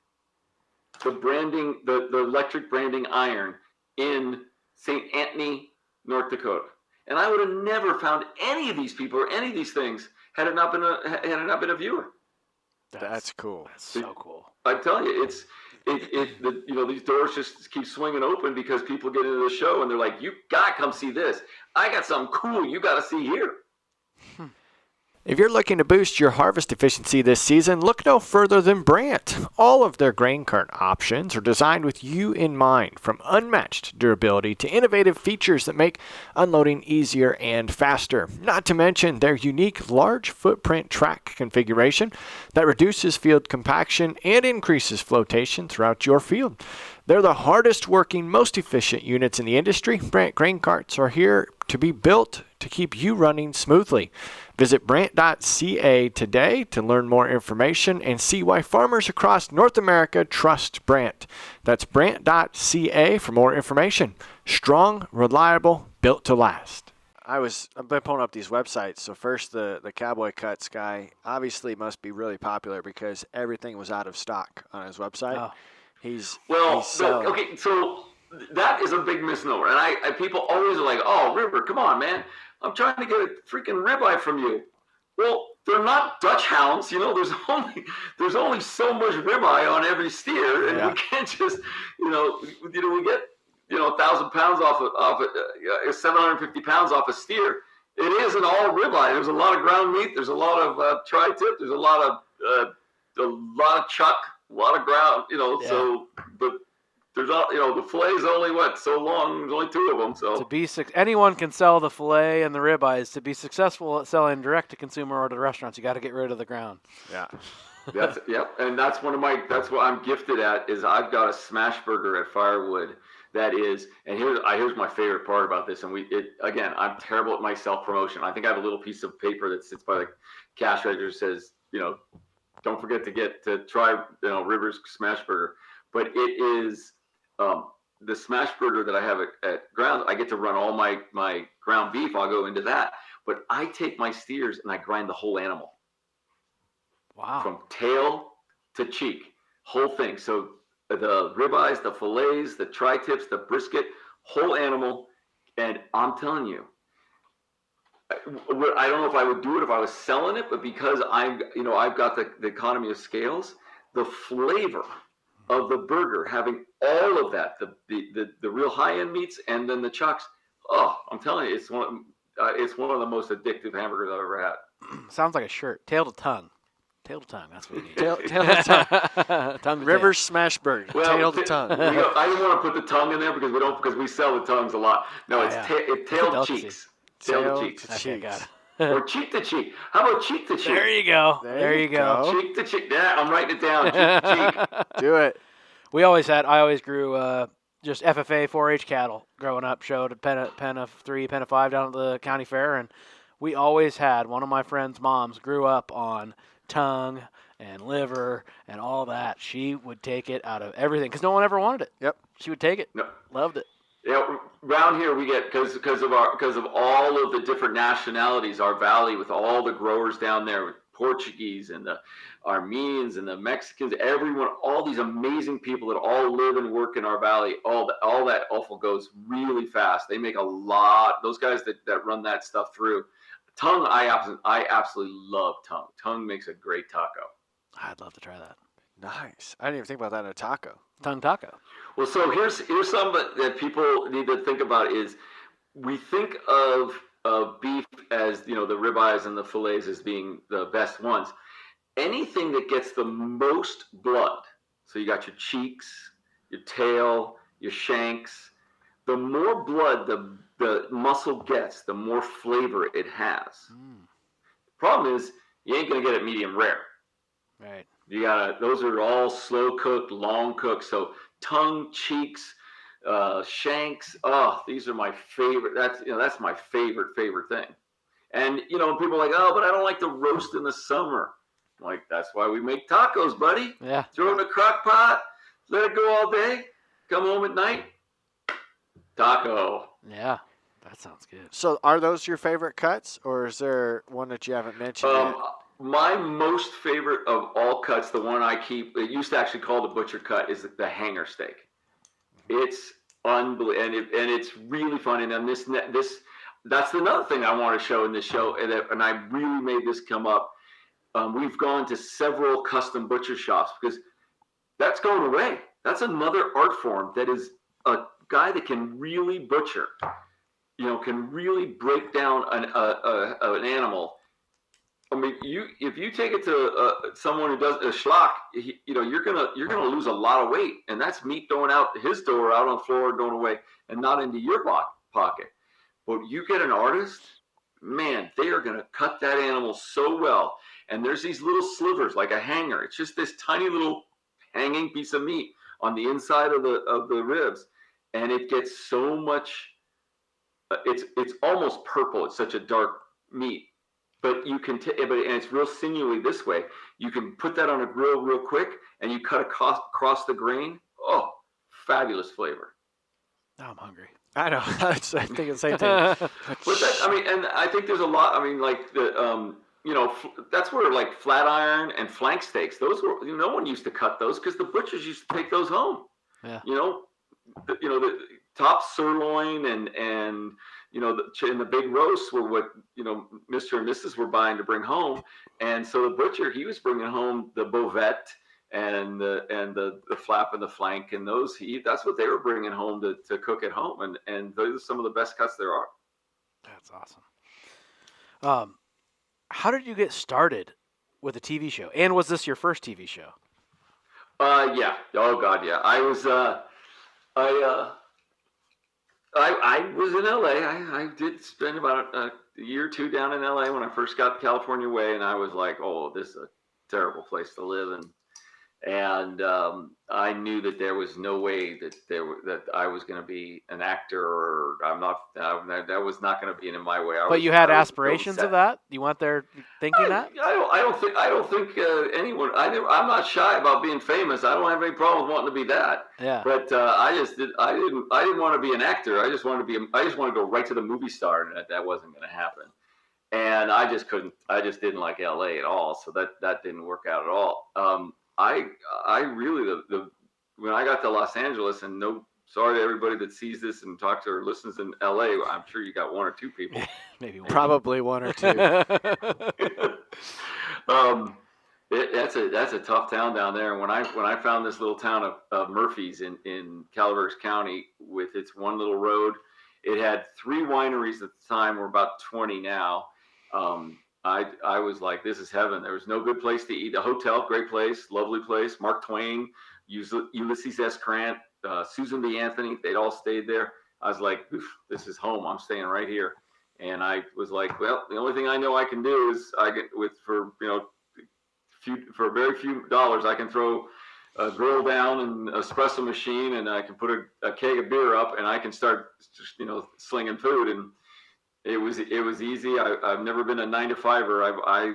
the electric branding iron in St. Anthony, North Dakota. And I would have never found any of these people or any of these things had it not been a viewer. That's cool. That's so cool. I'm telling you, these doors just keep swinging open because people get into the show and they're like, "You gotta come see this. I got something cool you gotta see here." If you're looking to boost your harvest efficiency this season, look no further than Brandt. All of their grain cart options are designed with you in mind, from unmatched durability to innovative features that make unloading easier and faster. Not to mention their unique large footprint track configuration that reduces field compaction and increases flotation throughout your field. They're the hardest working, most efficient units in the industry. Brandt grain carts are here to be built to keep you running smoothly. Visit Brandt.ca today to learn more information and see why farmers across North America trust Brandt. That's Brandt.ca for more information. Strong, reliable, built to last. I've been pulling up these websites. So first, the Cowboy Cuts guy obviously must be really popular because everything was out of stock on his website. Oh. He's okay, so that is a big misnomer. And I people always are like, "Oh, River, come on, man. I'm trying to get a freaking ribeye from you." Well, they're not Dutch hounds. There's only so much ribeye on every steer, and we can't just, we get, 1,000 pounds off 750 pounds off a steer. It isn't all ribeye. There's a lot of ground meat. There's a lot of tri-tip. There's a lot of chuck, a lot of ground. So, but there's not, the fillet's only so long. There's only 2 of them. So anyone can sell the fillet and the ribeyes. To be successful at selling direct to consumer or to restaurants, you got to get rid of the ground. Yeah. And that's that's what I'm gifted at. Is I've got a smash burger at Firewood that is, and here's my favorite part about this. And again, I'm terrible at my self promotion. I think I have a little piece of paper that sits by the cash register says, don't forget to try River's smash burger. But it is the smash burger that I have at Ground. I get to run all my ground beef. I'll go into that. But I take my steers and I grind the whole animal. Wow. From tail to cheek, whole thing. So the ribeyes, the fillets, the tri-tips, the brisket, whole animal. And I'm telling you, I don't know if I would do it if I was selling it, but because I've got the economy of scales, the flavor of the burger, having all of that, the real high-end meats and then the chucks. Oh, I'm telling you, it's one of the most addictive hamburgers I've ever had. Sounds like a shirt. Tail to tongue. Tail to tongue. That's what we need. Tail to tongue. Tongue to River Smash Burger. Well, tail to tongue. I didn't want to put the tongue in there because we sell the tongues a lot. No, it's tail cheeks. Tail to cheeks. Okay, got it. Or cheek to cheek. How about cheek to cheek? There you go. There you go. Cheek to cheek. Yeah, I'm writing it down. Cheek to cheek. Do it. I always grew just FFA 4-H cattle growing up. Showed a pen of 3, pen of 5 down at the county fair, and we always had one of my friend's moms grew up on tongue and liver and all that. She would take it out of everything because no one ever wanted it. Yep. She would take it. No. Loved it. Around here we get because of all of the different nationalities, our valley with all the growers down there, with Portuguese and the Armenians and the Mexicans, everyone, all these amazing people that all live and work in our valley. All that offal goes really fast. They make a lot. Those guys that run that stuff through. Tongue, I absolutely love tongue. Tongue makes a great taco. I'd love to try that. Nice. I didn't even think about that in a taco. Tongue taco. Well, so here's something that people need to think about is we think of beef as, the ribeyes and the fillets as being the best ones. Anything that gets the most blood, so you got your cheeks, your tail, your shanks, the more blood the muscle gets, the more flavor it has. The problem is you ain't going to get it medium rare. Right. Those are all slow cooked, long cooked. So tongue, cheeks, shanks. Oh, these are my favorite. That's my favorite thing. And people are like, oh, but I don't like to roast in the summer. I'm like, that's why we make tacos, buddy. Yeah. Throw it in a crock pot, let it go all day, come home at night, taco. Yeah, that sounds good. So are those your favorite cuts, or is there one that you haven't mentioned yet? My most favorite of all cuts, the one I keep, it used to actually call the butcher cut, is the hanger steak. It's unbelievable, and it's really fun. And then that's another thing I want to show in this show, and I really made this come up. We've gone to several custom butcher shops because that's going away. That's another art form that is a guy that can really butcher, can really break down an animal. I mean, if you take it to someone who does a schlock, you're gonna lose a lot of weight, and that's meat going out his door, out on the floor, going away, and not into your pocket. But you get an artist, man, they are gonna cut that animal so well. And there's these little slivers like a hanger. It's just this tiny little hanging piece of meat on the inside of the ribs, and it gets so much. It's almost purple. It's such a dark meat. But you can, and it's real sinewy this way. You can put that on a grill real quick, and you cut across the grain. Oh, fabulous flavor! Now I'm hungry. I know. I think the same thing. But and I think there's a lot. I mean, like that's where like flat iron and flank steaks. Those were no one used to cut those because the butchers used to take those home. Yeah. The top sirloin and the big roasts were what Mr. and Mrs. were buying to bring home, and so the butcher, he was bringing home the bovette and the flap and the flank, and that's what they were bringing home to cook at home, and those are some of the best cuts there are. That's awesome. How did you get started with a TV show, and was this your first TV show? Yeah. Oh God, yeah. I was I was in LA. I did spend about a year or two down in LA when I first got the California way, and I was like, oh, this is a terrible place to live in. And I knew that there was no way that I was going to be an actor, or that was not going to be in my way. But you had aspirations of that? You went there thinking that? I don't think anyone. I'm not shy about being famous. I don't have any problem with wanting to be that. Yeah. But I didn't want to be an actor. I just wanted to go right to the movie star, and that wasn't going to happen. And I just couldn't. I just didn't like LA at all. So that didn't work out at all. I really when I got to Los Angeles, and sorry to everybody that sees this and talks or listens in LA, I'm sure you got one or two people. Maybe one. Probably one or two. That's a tough town down there. And when I found this little town of Murphy's in Calaveras County with its one little road, it had 3 wineries at the time. We're about 20 now. I was like, this is heaven. There was no good place to eat. A hotel, great place, lovely place. Mark Twain, Ulysses S. Grant, Susan B. Anthony, they'd all stayed there. I was like, this is home. I'm staying right here. And I was like, well, the only thing I know I can do is for very few dollars, I can throw a grill down and espresso machine, and I can put a keg of beer up, and I can start slinging food. And it was easy. I've never been a 9-to-5er. I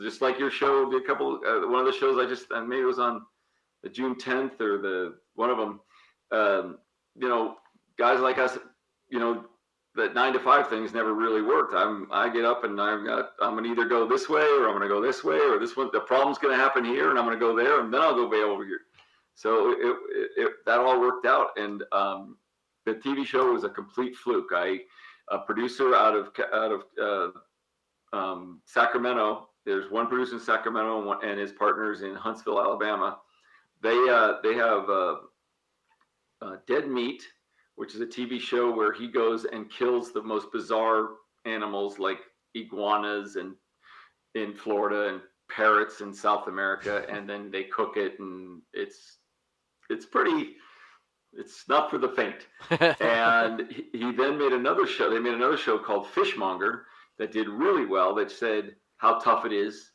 just like your show. Did a couple. One of the shows maybe it was on the June 10th or one of them. guys like us, that 9 to 5 things never really worked. I get up and I'm going to either go this way or I'm going to go this way, or this one, the problem's going to happen here and I'm going to go there and then I'll go way over here. So that all worked out. And the TV show was a complete fluke. A producer out of Sacramento. There's one producer in Sacramento and his partners in Huntsville, Alabama. They have Dead Meat, which is a TV show where he goes and kills the most bizarre animals like iguanas in Florida and parrots in South America, and then they cook it, and it's not for the faint. And he then made another show. They made another show called Fishmonger that did really well, that said how tough it is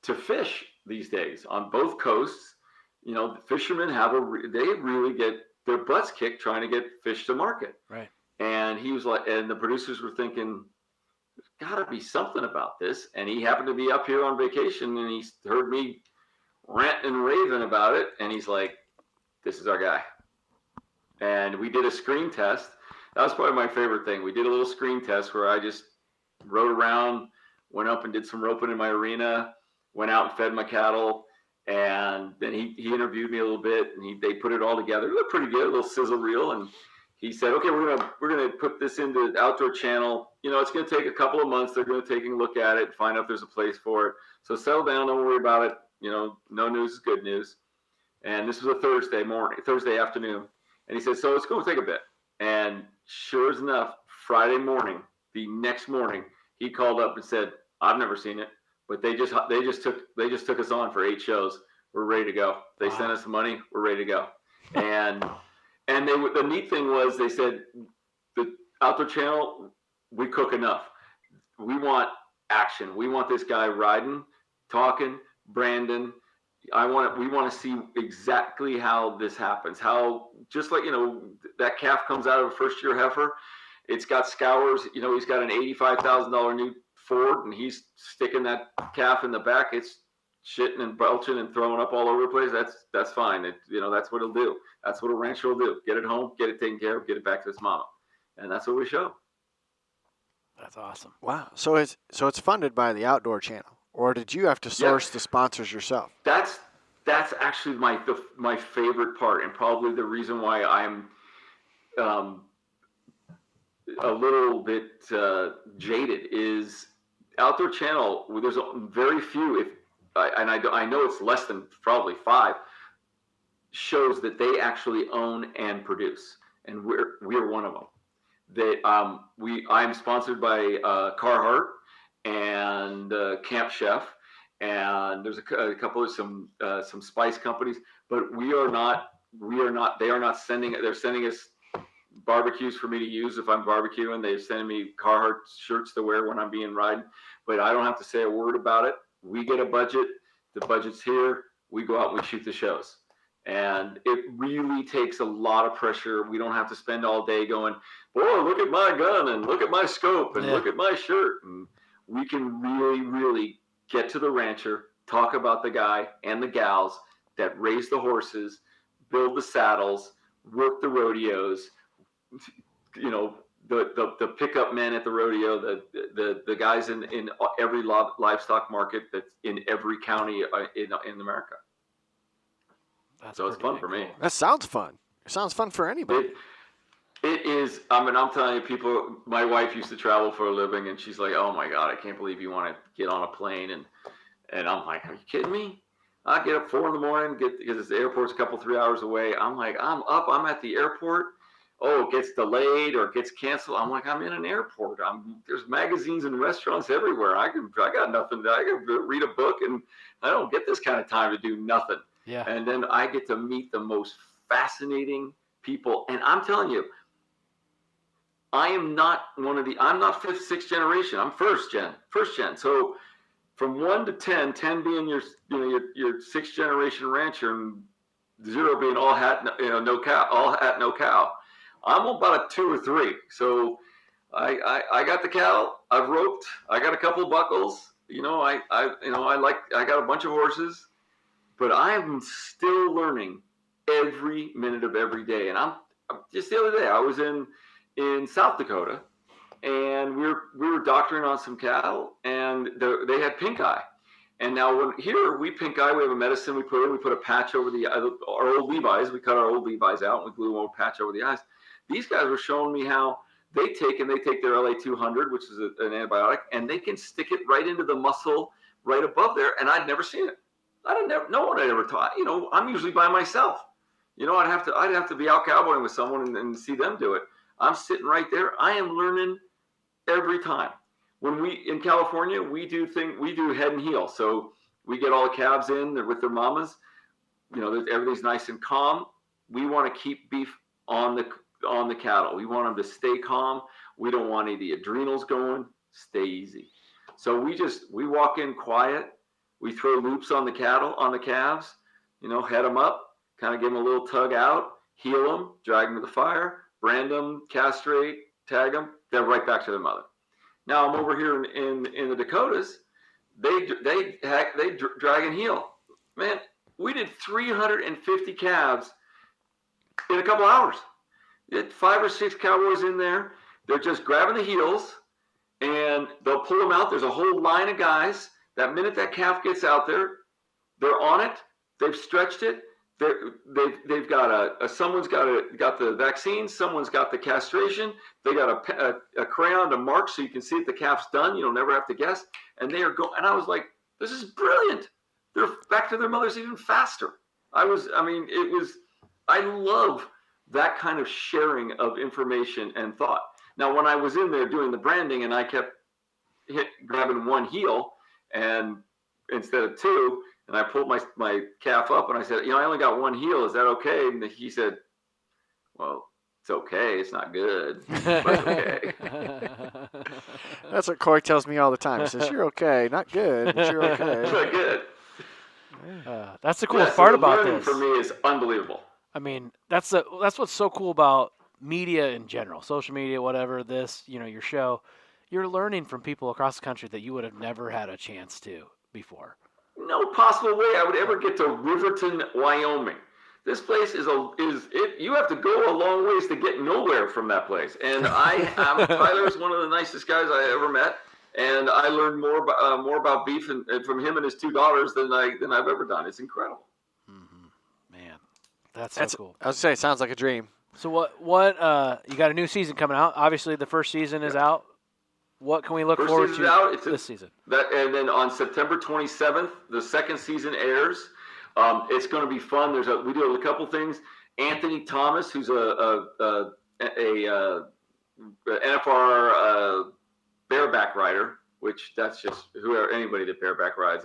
to fish these days on both coasts. The fishermen they really get their butts kicked trying to get fish to market. Right. And he was like, and the producers were thinking, there's got to be something about this. And he happened to be up here on vacation, and he heard me rant and raving about it. And he's like, this is our guy. And we did a screen test. That was probably my favorite thing. We did a little screen test where I just rode around, went up and did some roping in my arena, went out and fed my cattle. And then he interviewed me a little bit, and they put it all together. It looked pretty good, a little sizzle reel. And he said, okay, we're gonna put this into the Outdoor Channel. It's gonna take a couple of months. They're gonna take a look at it, find out if there's a place for it. So settle down, don't worry about it. No news is good news. And this was a Thursday afternoon. And he said, so it's gonna take a bit. And sure as enough, Friday morning, the next morning, he called up and said, I've never seen it, but they just took us on for 8 shows. We're ready to go. They sent us the money. We're ready to go. And the neat thing was, they said, the Outdoor Channel, we cook enough. We want action. We want this guy riding, talking, branding. We want to see exactly how this happens. How, just like, that calf comes out of a first-year heifer. It's got scours. He's got an $85,000 new Ford, and he's sticking that calf in the back. It's shitting and belching and throwing up all over the place. That's fine. That's what he'll do. That's what a rancher will do. Get it home, get it taken care of, get it back to its mama. And that's what we show. That's awesome. Wow. So it's funded by the Outdoor Channel, or did you have to source the sponsors yourself? That's actually my favorite part, and probably the reason why I'm a little bit jaded is Outdoor Channel. There's very few, I know it's less than probably 5 shows that they actually own and produce, and we're one of them. I'm sponsored by Carhartt and Camp Chef, and there's a couple of some spice companies, but we are not. They are not sending. They're sending us barbecues for me to use if I'm barbecuing. They're sending me Carhartt shirts to wear when I'm being riding, but I don't have to say a word about it. We get a budget. The budget's here. We go out and we shoot the shows. And it really takes a lot of pressure. We don't have to spend all day going, boy, look at my gun and look at my scope and look at my shirt. And we can really, really get to the rancher, talk about the guy and the gals that raise the horses, build the saddles, work the rodeos, the pickup men at the rodeo, the guys in every livestock market that's in every county in America. So it's fun for me. That sounds fun. It sounds fun for anybody. It is. I'm telling you, people. My wife used to travel for a living, and she's like, "Oh my God, I can't believe you want to get on a plane." And I'm like, "Are you kidding me?" I get up 4 a.m, because the airport's a couple 3 hours away. I'm like, I'm up. I'm at the airport. Oh, it gets delayed or it gets canceled. I'm like, I'm in an airport. There's magazines and restaurants everywhere. I got nothing. I can read a book, and I don't get this kind of time to do nothing. Yeah. And then I get to meet the most fascinating people. And I'm telling you, I'm not 5th, 6th generation. I'm first gen. So from 1 to 10 being your 6th generation rancher, and 0 being all hat, no cow. I'm about a 2 or 3. So I got the cattle. I've roped. I got a couple of buckles. I got a bunch of horses, but I'm still learning every minute of every day. And just the other day, I was in South Dakota, and we were doctoring on some cattle, and they had pink eye. And now here we pink eye, we have a medicine we put a patch over our old Levi's. We cut our old Levi's out and we glue a patch over the eyes. These guys were showing me how they take their LA 200, which is an antibiotic, and they can stick it right into the muscle right above there. And I'd never seen it. No one had ever taught. I'm usually by myself. I'd have to be out cowboying with someone and see them do it. I'm sitting right there. I am learning every time. When in California, we do head and heel. So we get all the calves in with their mamas. Everything's nice and calm. We want to keep beef on the cattle. We want them to stay calm. We don't want any of the adrenals going. Stay easy. So we walk in quiet. We throw loops on the calves, head them up, kind of give them a little tug out, heel them, drag them to the fire, brand them, castrate, tag them. They're right back to their mother. Now I'm over here in the Dakotas. They drag and heel. Man, we did 350 calves in a couple hours. You had 5 or 6 cowboys in there. They're just grabbing the heels, and they'll pull them out. There's a whole line of guys. That minute that calf gets out there, they're on it. They've stretched it. They've got someone's got the vaccine. Someone's got the castration. They got a crayon to mark so you can see if the calf's done. You'll never have to guess. And they are going. And I was like, this is brilliant. They're back to their mothers even faster. I love that kind of sharing of information and thought. Now, when I was in there doing the branding and I kept grabbing one heel and instead of 2, and I pulled my calf up and I said, I only got one heel. Is that okay? And he said, well, it's okay. It's not good, but it's okay. That's what Corey tells me all the time. He says, you're okay. Not good, but you're okay. It's not good. That's the coolest part about this. For me is unbelievable. I mean, that's what's so cool about media in general, social media, whatever, your show. You're learning from people across the country that you would have never had a chance to before. No possible way I would ever get to Riverton, Wyoming. This place you have to go a long ways to get nowhere from that place. And Tyler is one of the nicest guys I ever met. And I learned more about beef from him and his 2 daughters than I've ever done. It's incredible. Mm-hmm. Man, that's so cool. I was saying, it sounds like a dream. So what you got a new season coming out. Obviously the first season is out. What can we look forward to this season? And then on September 27th, the second season airs. It's going to be fun. We do a couple things. Anthony Thomas, who's a NFR bareback rider, which that's just anybody that bareback rides.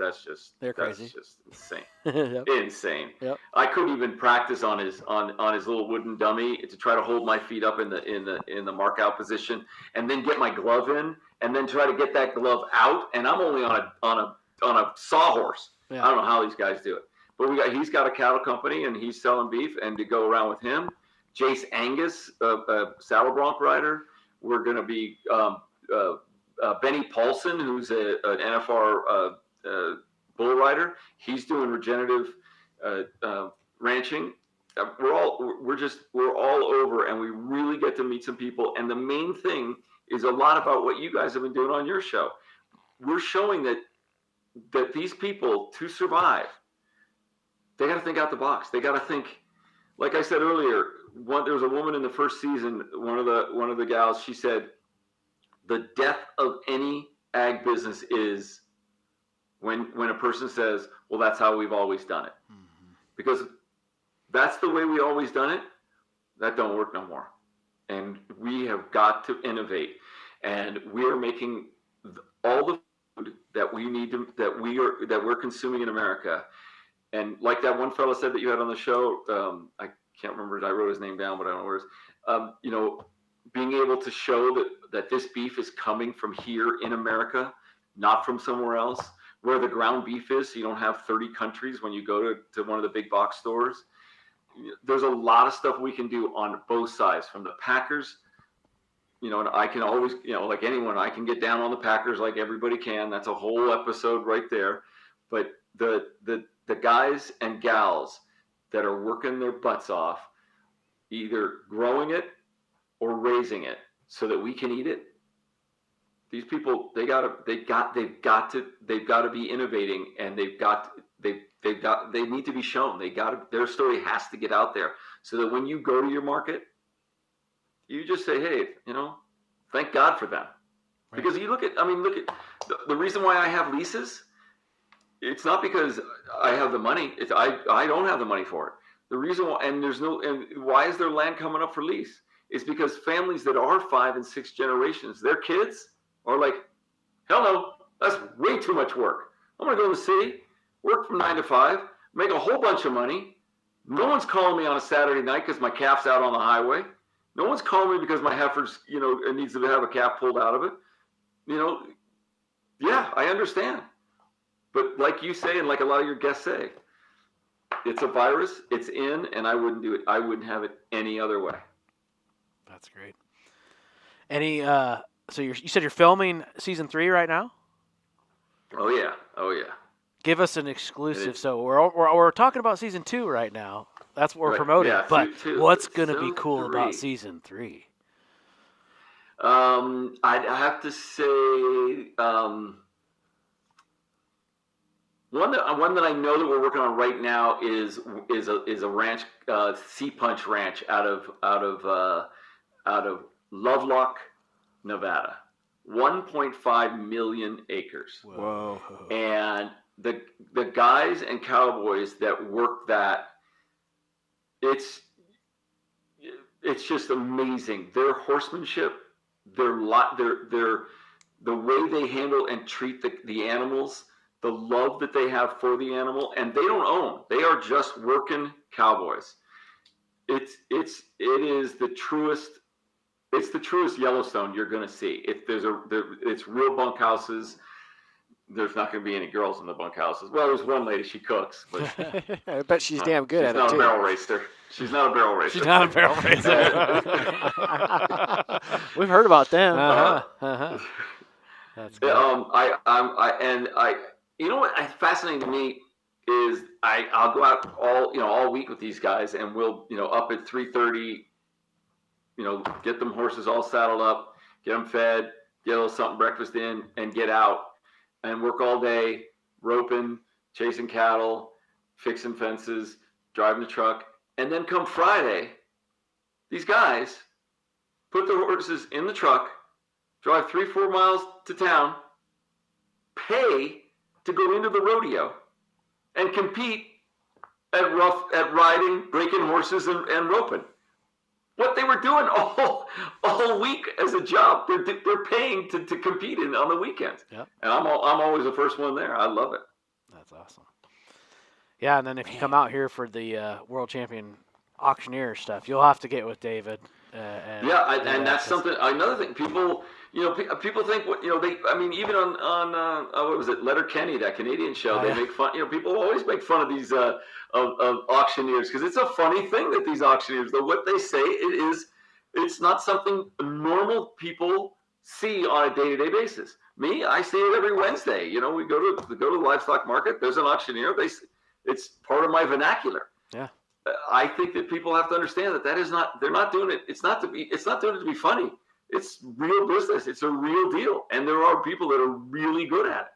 They're crazy. That's just insane. Yep. Insane. Yep. I couldn't even practice on his little wooden dummy to try to hold my feet up in the mark out position, and then get my glove in, and then try to get that glove out. And I'm only on a sawhorse. Yeah. I don't know how these guys do it, but he's got a cattle company and he's selling beef, and to go around with him, Jace Angus, a saddle bronc rider. We're going to be Benny Paulson, who's an NFR bull rider. He's doing regenerative ranching. We're all over, and we really get to meet some people. And the main thing is a lot about what you guys have been doing on your show. We're showing that these people, to survive, they got to think out the box. They got to think, like I said earlier. There was a woman in the first season. One of the gals. She said, the death of any ag business is when a person says, well, that's how we've always done it. Mm-hmm. Because that's the way we always done it. That don't work no more. And we have got to innovate. And we are making all the food that we need that we're consuming in America. And like that one fellow said that you had on the show, I can't remember. I wrote his name down, but I don't know where it is. Being able to show that this beef is coming from here in America, not from somewhere else, where the ground beef is, so you don't have 30 countries when you go to one of the big box stores. There's a lot of stuff we can do on both sides, from the packers, and I can always, like anyone, I can get down on the packers like everybody can. That's a whole episode right there. But the guys and gals that are working their butts off either growing it or raising it so that we can eat it. These people, they've got to be innovating, and they need to be shown. Their story has to get out there so that when you go to your market, you just say, hey, thank God for them. Right. Because look at the reason why I have leases. It's not because I have the money. I don't have the money for it. The reason why, and why is there land coming up for lease? It's because families that are 5 and 6 generations, their kids are like, hell no, that's way too much work. I'm going to go to the city, work from 9 to 5, make a whole bunch of money. No one's calling me on a Saturday night because my calf's out on the highway. No one's calling me because my heifer's, needs to have a calf pulled out of it. Yeah, I understand. But like you say, and like a lot of your guests say, it's a virus, it's in, and I wouldn't do it. I wouldn't have it any other way. That's great. So you said you're filming season 3 right now? Oh yeah. Give us an exclusive. So we're talking about season 2 right now. That's what we're promoting. Yeah, but what's going to be cool 3. about season 3? I'd have to say one that I know that we're working on right now is a ranch, Sea Punch Ranch out of Lovelock, Nevada. 1.5 million acres. Whoa. And the guys and cowboys that work that, it's just amazing. Their horsemanship, the way they handle and treat the animals, the love that they have for the animal, and they don't own. They are just working cowboys. It is the truest. It's the truest Yellowstone you're going to see. It's real bunkhouses. There's not going to be any girls in the bunkhouses. Well, there's one lady, she cooks, but I bet she's damn good at it too. She's not a barrel racer. She's not a barrel racer. She's not a barrel racer. We've heard about them. That's good. You know what fascinating to me is I'll go out all week with these guys, and we'll up at 3:30. Get them horses all saddled up, get them fed, get a little something breakfast in, and get out and work all day, roping, chasing cattle, fixing fences, driving the truck. And then come Friday, these guys put their horses in the truck, drive 3-4 miles to town, pay to go into the rodeo and compete at riding, breaking horses, and roping. What they were doing all week as a job, they're paying to compete on the weekends. Yep. And I'm always the first one there. I love it. That's awesome. Yeah, and then if you come out here for the World Champion Auctioneer stuff, you'll have to get with David. And that's something. Another thing, people think even on what was it, Letterkenny, that Canadian show, they make fun. People always make fun of these of auctioneers because it's a funny thing that these auctioneers, though what they say, it's not something normal people see on a day-to-day basis. Me, I see it every Wednesday. We go to the livestock market. There's an auctioneer. It's part of my vernacular. Yeah. I think that people have to understand that is not. They're not doing it. It's not doing it to be funny. It's real business. It's a real deal, and there are people that are really good at it.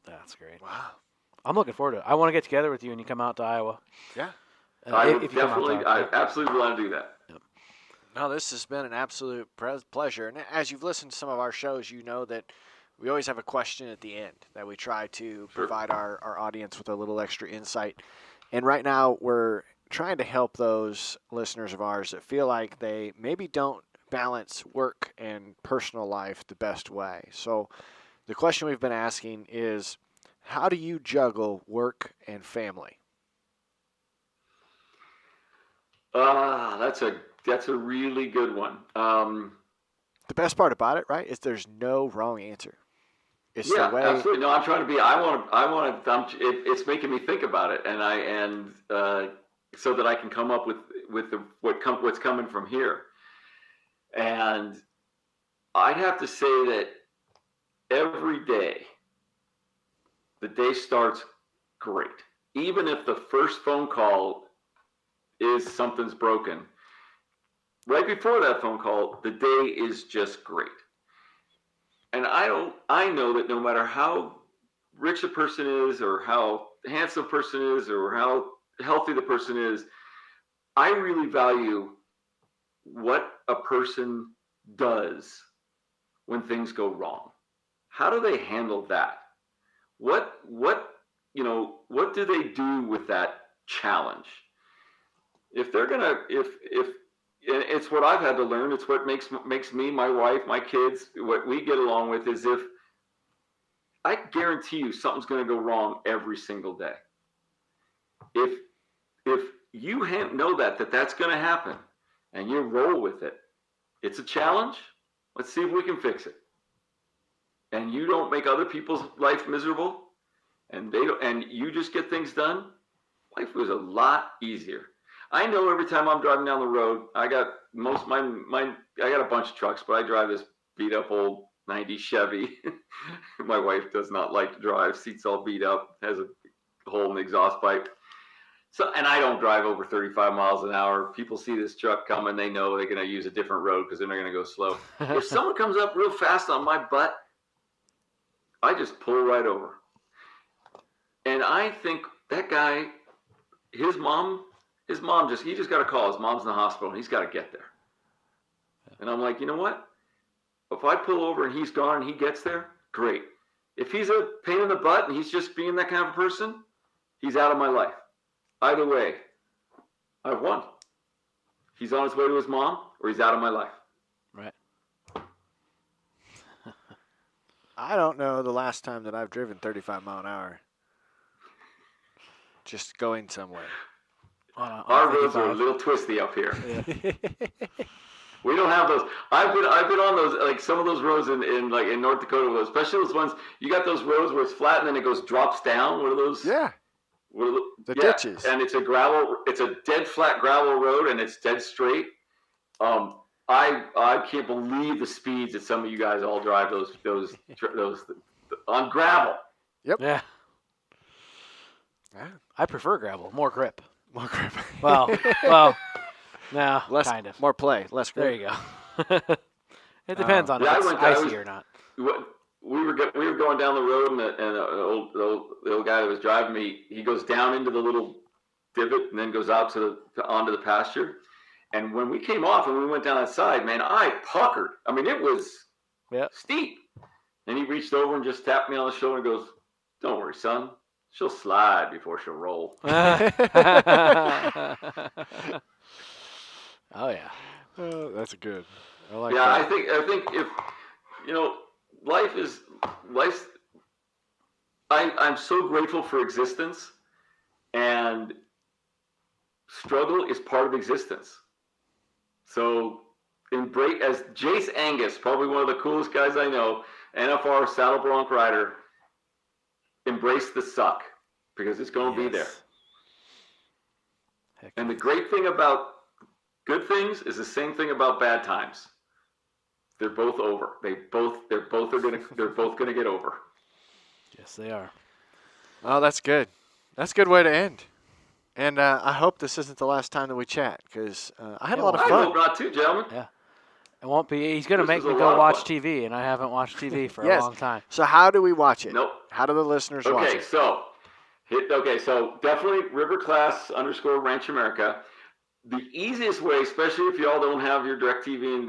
That's great. Wow. I'm looking forward to it. I want to get together with you when you come out to Iowa. Yeah. I absolutely want to do that. Yep. No, this has been an absolute pleasure. And as you've listened to some of our shows, you know that we always have a question at the end that we try to provide our audience with a little extra insight. And right now, we're trying to help those listeners of ours that feel like they maybe don't balance work and personal life the best way. So the question we've been asking is, how do you juggle work and family? That's a really good one. The best part about it, right, is there's no wrong answer. It's the way. Absolutely. No, I'm trying to be. It's making me think about it, and so that I can come up with what's coming from here. And I'd have to say that every day, the day starts great. Even if the first phone call is something's broken. Right before that phone call, the day is just great. And I know that no matter how rich a person is or how handsome a person is or how healthy the person is, I really value what a person does when things go wrong. How do they handle that? What do they do with that challenge? If they're gonna, if it's what I've had to learn. It's what makes me, my wife, my kids, what we get along with is if I guarantee you something's going to go wrong every single day. If you know that's going to happen and you roll with it, it's a challenge. Let's see if we can fix it. And you don't make other people's life miserable, and you just get things done. Life was a lot easier. I know every time I'm driving down the road, I got a bunch of trucks, but I drive this beat up old 90 Chevy. My wife does not like to drive. Seat's all beat up, has a hole in the exhaust pipe. So, and I don't drive over 35 miles an hour. People see this truck coming, they know they're going to use a different road because they're not going to go slow. If someone comes up real fast on my butt, I just pull right over. And I think that guy, his mom he just got a call. His mom's in the hospital and he's got to get there. And I'm like, you know what? If I pull over and he's gone and he gets there, great. If he's a pain in the butt and he's just being that kind of a person, he's out of my life. Either way, I've won. He's on his way to his mom or he's out of my life. Right. I don't know the last time that I've driven 35 mile an hour. Just going somewhere. Our roads are a little twisty up here. Yeah. We don't have those. I've been on those, like some of those roads in North Dakota, especially those ones. You got those roads where it's flat and then it drops down. What are those? Yeah. The ditches. And it's a dead flat gravel road and it's dead straight. I can't believe the speeds that some of you guys all drive those on gravel. Yep. Yeah. Yeah. I prefer gravel, more grip. More grip. Well, no, less, kind of. More play, less grip. There you go. It depends on if it's icy or not. We were going down the road, and the old guy that was driving me, he goes down into the little divot and then goes out onto the pasture. And when we came off and we went down that side, man, I puckered. I mean, it was steep. And he reached over and just tapped me on the shoulder and goes, "Don't worry, son. She'll slide before she'll roll." Oh, yeah. Oh, that's good. I like that. that. I think if, life's, I'm so grateful for existence, and struggle is part of existence. So embrace, as Jace Angus, probably one of the coolest guys I know, NFR saddle bronc rider, embrace the suck because it's going to be there. And the great thing about good things is the same thing about bad times. They're both over. They're both going to get over. Yes, they are. Oh, that's good. That's a good way to end. And I hope this isn't the last time that we chat because I had a lot of fun. I hope not too, gentlemen. Yeah. It won't be. He's going to make me go watch TV, and I haven't watched TV for a long time. So how do we watch it? Nope. How do the listeners watch it? So definitely River Klass _ Ranch America. The easiest way, especially if y'all don't have your DirecTV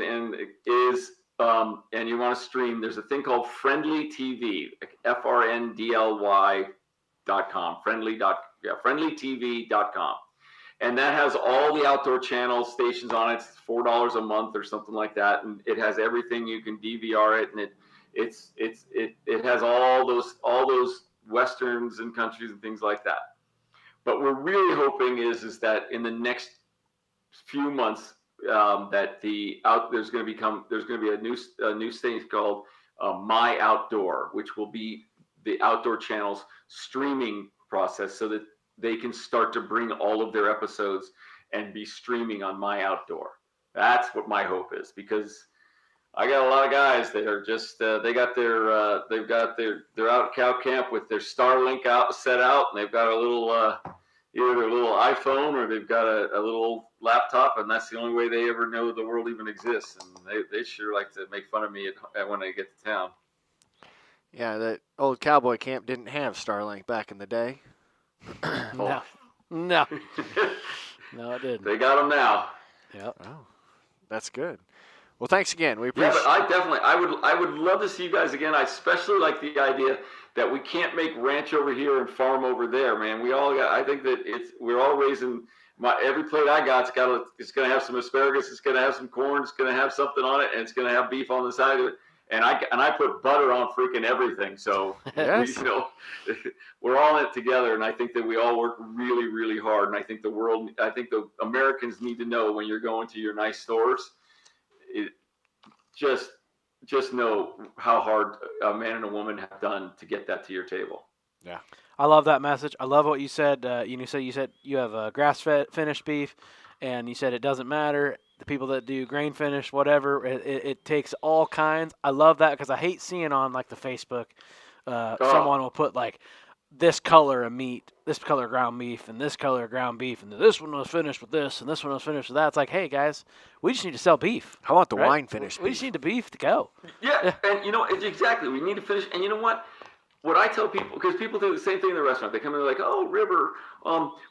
and you want to stream, there's a thing called Friendly TV, FRNDLY.com, friendlytv.com. And that has all the outdoor channel stations on it. It's $4 a month or something like that, and it has everything. You can DVR it, and it has all those westerns and countries and things like that. But we're really hoping is that in the next few months that there's going to be a new station called My Outdoor, which will be the Outdoor Channel's streaming process, so that they can start to bring all of their episodes and be streaming on My Outdoor. That's what my hope is, because I got a lot of guys that are just they're out at cow camp with their Starlink set out, and they've got a little either their little iPhone or they've got a little laptop, and that's the only way they ever know the world even exists. And they sure like to make fun of me when I get to town. Yeah, that old cowboy camp didn't have Starlink back in the day. No. No, it didn't. They got them now. Yep. Oh, that's good. Well, thanks again. We appreciate. Yeah, but I would love to see you guys again. I especially like the idea that we can't make ranch over here and farm over there, man. I think that we're all raising. Every plate I got, it's gonna have some asparagus, it's gonna have some corn, it's gonna have something on it, and it's gonna have beef on the side of it. And I put butter on freaking everything. So Yes. we're all in it together, and I think that we all work really, really hard. And I think the Americans need to know when you're going to your nice stores, just know how hard a man and a woman have done to get that to your table. Yeah. I love that message. I love what you said. You said you have grass-fed finished beef, and you said it doesn't matter. The people that do grain finish, whatever, it takes all kinds. I love that because I hate seeing on like the Facebook, someone will put like this color of meat, this color of ground beef, and this color of ground beef, and this one was finished with this, and this one was finished with that. It's like, hey guys, we just need to sell beef. I want the right? wine finished. We just need the beef to go. Yeah, and exactly. We need to finish. And you know what? What I tell people, because people do the same thing in the restaurant. They come in and they're like, oh, River,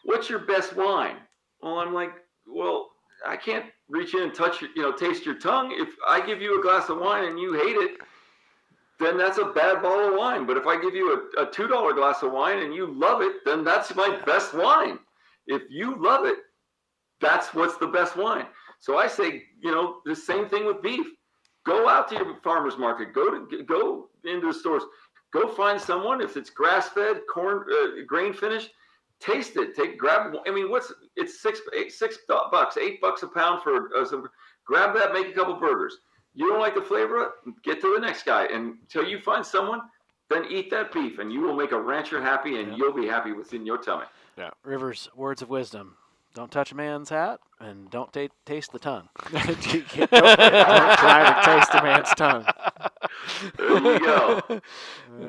what's your best wine? Well, I'm like, well, I can't reach in and touch your, taste your tongue. If I give you a glass of wine and you hate it, then that's a bad bottle of wine. But if I give you a $2 glass of wine and you love it, then that's my best wine. If you love it, that's what's the best wine. So I say, the same thing with beef. Go out to your farmer's market. Go into the stores. Go find someone. If it's grass-fed, corn, grain finished, taste it. Grab. I mean, it's $6, $8 a pound for some. Grab that. Make a couple burgers. You don't like the flavor of it? Get to the next guy. And until you find someone, then eat that beef, and you will make a rancher happy, and you'll be happy within your tummy. Yeah. River's words of wisdom: don't touch a man's hat, and don't taste the tongue. Don't try to taste a man's tongue. There you go.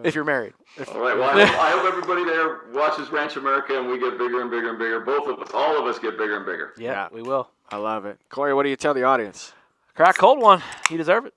If you're married. All right. Well, I hope everybody there watches Ranch America, and we get bigger and bigger and bigger. Both of us, all of us, get bigger and bigger. Yeah, we will. I love it. Corey, what do you tell the audience? Crack cold one. You deserve it.